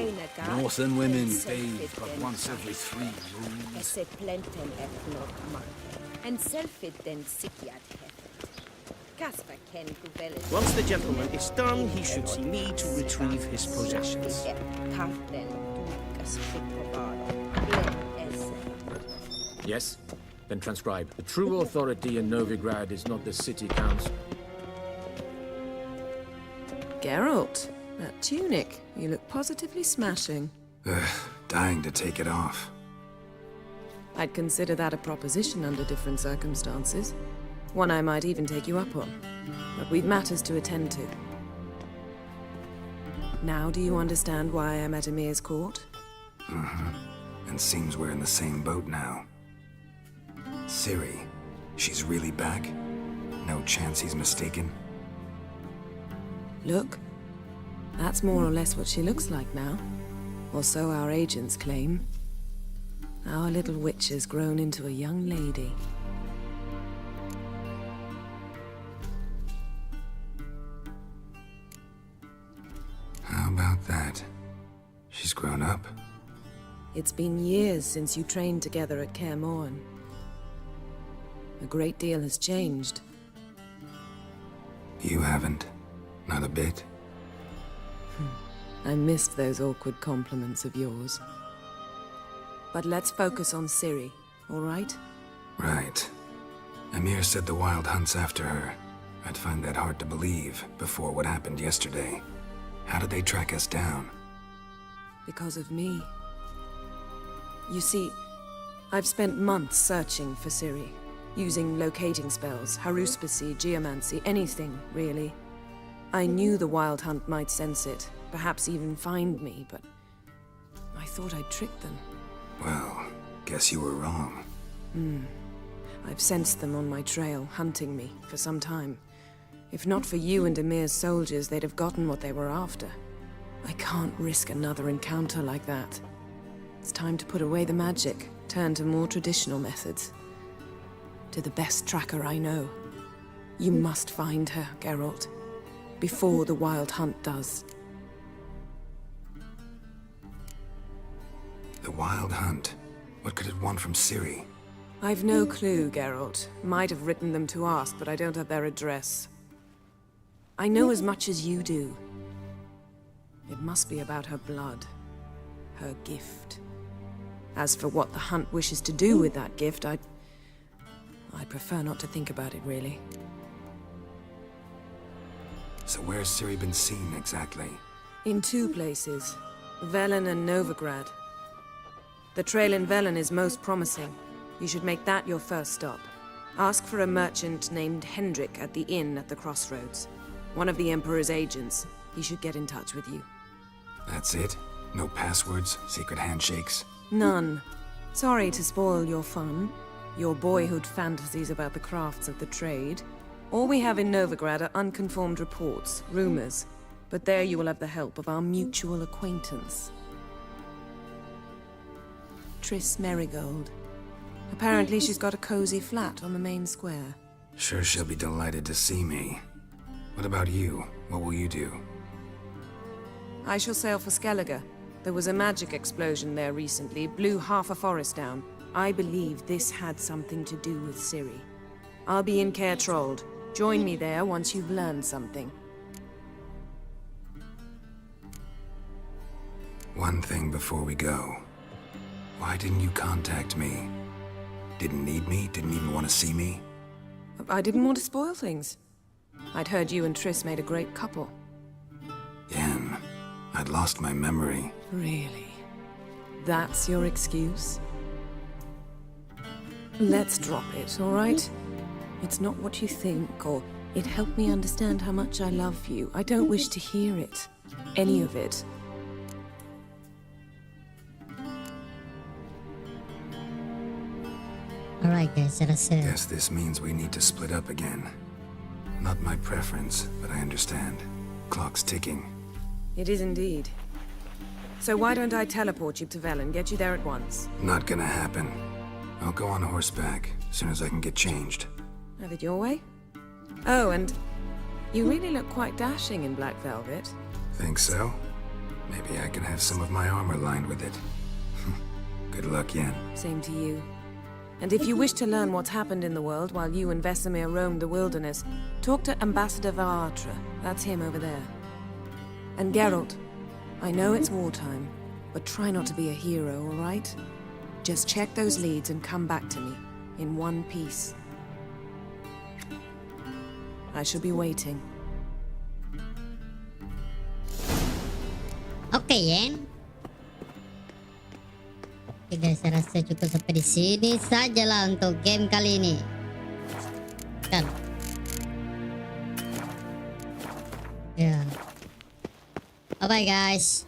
Northern women bathe but once every 3 moons. Once the gentleman is done, he should see me to retrieve his possessions. Yes? Then transcribe. The true authority in Novigrad is not the city council. Geralt, that tunic. You look positively smashing. Dying to take it off. I'd consider that a proposition under different circumstances. One I might even take you up on. But we've matters to attend to. Now do you understand why I'm at Emir's court? And seems we're in the same boat now. Ciri, she's really back? No chance he's mistaken? Look, that's more or less what she looks like now. Or so our agents claim. Our little witch has grown into a young lady. How about that? She's grown up. It's been years since you trained together at Kaer Morhen. A great deal has changed. You haven't. Not a bit. I missed those awkward compliments of yours. But let's focus on Ciri, all right? Right. Emir said the Wild Hunt's after her. I'd find that hard to believe before what happened yesterday. How did they track us down? Because of me. You see, I've spent months searching for Ciri, using locating spells, haruspicy, geomancy, anything, really. I knew the Wild Hunt might sense it, perhaps even find me, but I thought I'd tricked them. Well, guess you were wrong. I've sensed them on my trail, hunting me, for some time. If not for you and Emir's soldiers, they'd have gotten what they were after. I can't risk another encounter like that. It's time to put away the magic, turn to more traditional methods. To the best tracker I know. You must find her, Geralt. Before the Wild Hunt does. The Wild Hunt? What could it want from Ciri? I've no clue, Geralt. Might have written them to ask, but I don't have their address. I know as much as you do. It must be about her blood. Her gift. As for what the Hunt wishes to do with that gift, I'd prefer not to think about it, really. So where's Ciri been seen, exactly? In 2 places. Velen and Novigrad. The trail in Velen is most promising. You should make that your first stop. Ask for a merchant named Hendrik at the inn at the crossroads. One of the Emperor's agents. He should get in touch with you. That's it? No passwords? Secret handshakes? None. Sorry to spoil your fun. Your boyhood fantasies about the crafts of the trade. All we have in Novigrad are unconfirmed reports, rumors. But there you will have the help of our mutual acquaintance. Triss Merigold. Apparently she's got a cozy flat on the main square. Sure she'll be delighted to see me. What about you? What will you do? I shall sail for Skellige. There was a magic explosion there recently, blew half a forest down. I believe this had something to do with Ciri. I'll be in Caer Trold. Join me there once you've learned something. One thing before we go. Why didn't you contact me? Didn't need me? Didn't even want to see me? I didn't want to spoil things. I'd heard you and Triss made a great couple. Yen, I'd lost my memory. Really? That's your excuse? Let's drop it, all right? It's not what you think, or It helped me understand how much I love you. I don't wish to hear it. Any of it. Alright guys, saya rasa Guess this means we need to split up again. Not my preference, but I understand. Clock's ticking. It is indeed. So why don't I teleport you to Velen, get you there at once? Not gonna happen. I'll go on horseback as soon as I can get changed. Have it your way? Oh, and you really look quite dashing in black velvet. Think so? Maybe I can have some of my armor lined with it. Good luck, Yen. Same to you. And if you wish to learn what's happened in the world while you and Vesemir roamed the wilderness, talk to Ambassador Varatra. That's him over there. And Geralt, I know it's wartime, but try not to be a hero, all right? Just check those leads and come back to me, in one piece. I shall be waiting. Oke, Yen. Oke guys, saya rasa cukup sampai di sini sajalah untuk game kali ini. Kan. Ya. Bye bye guys.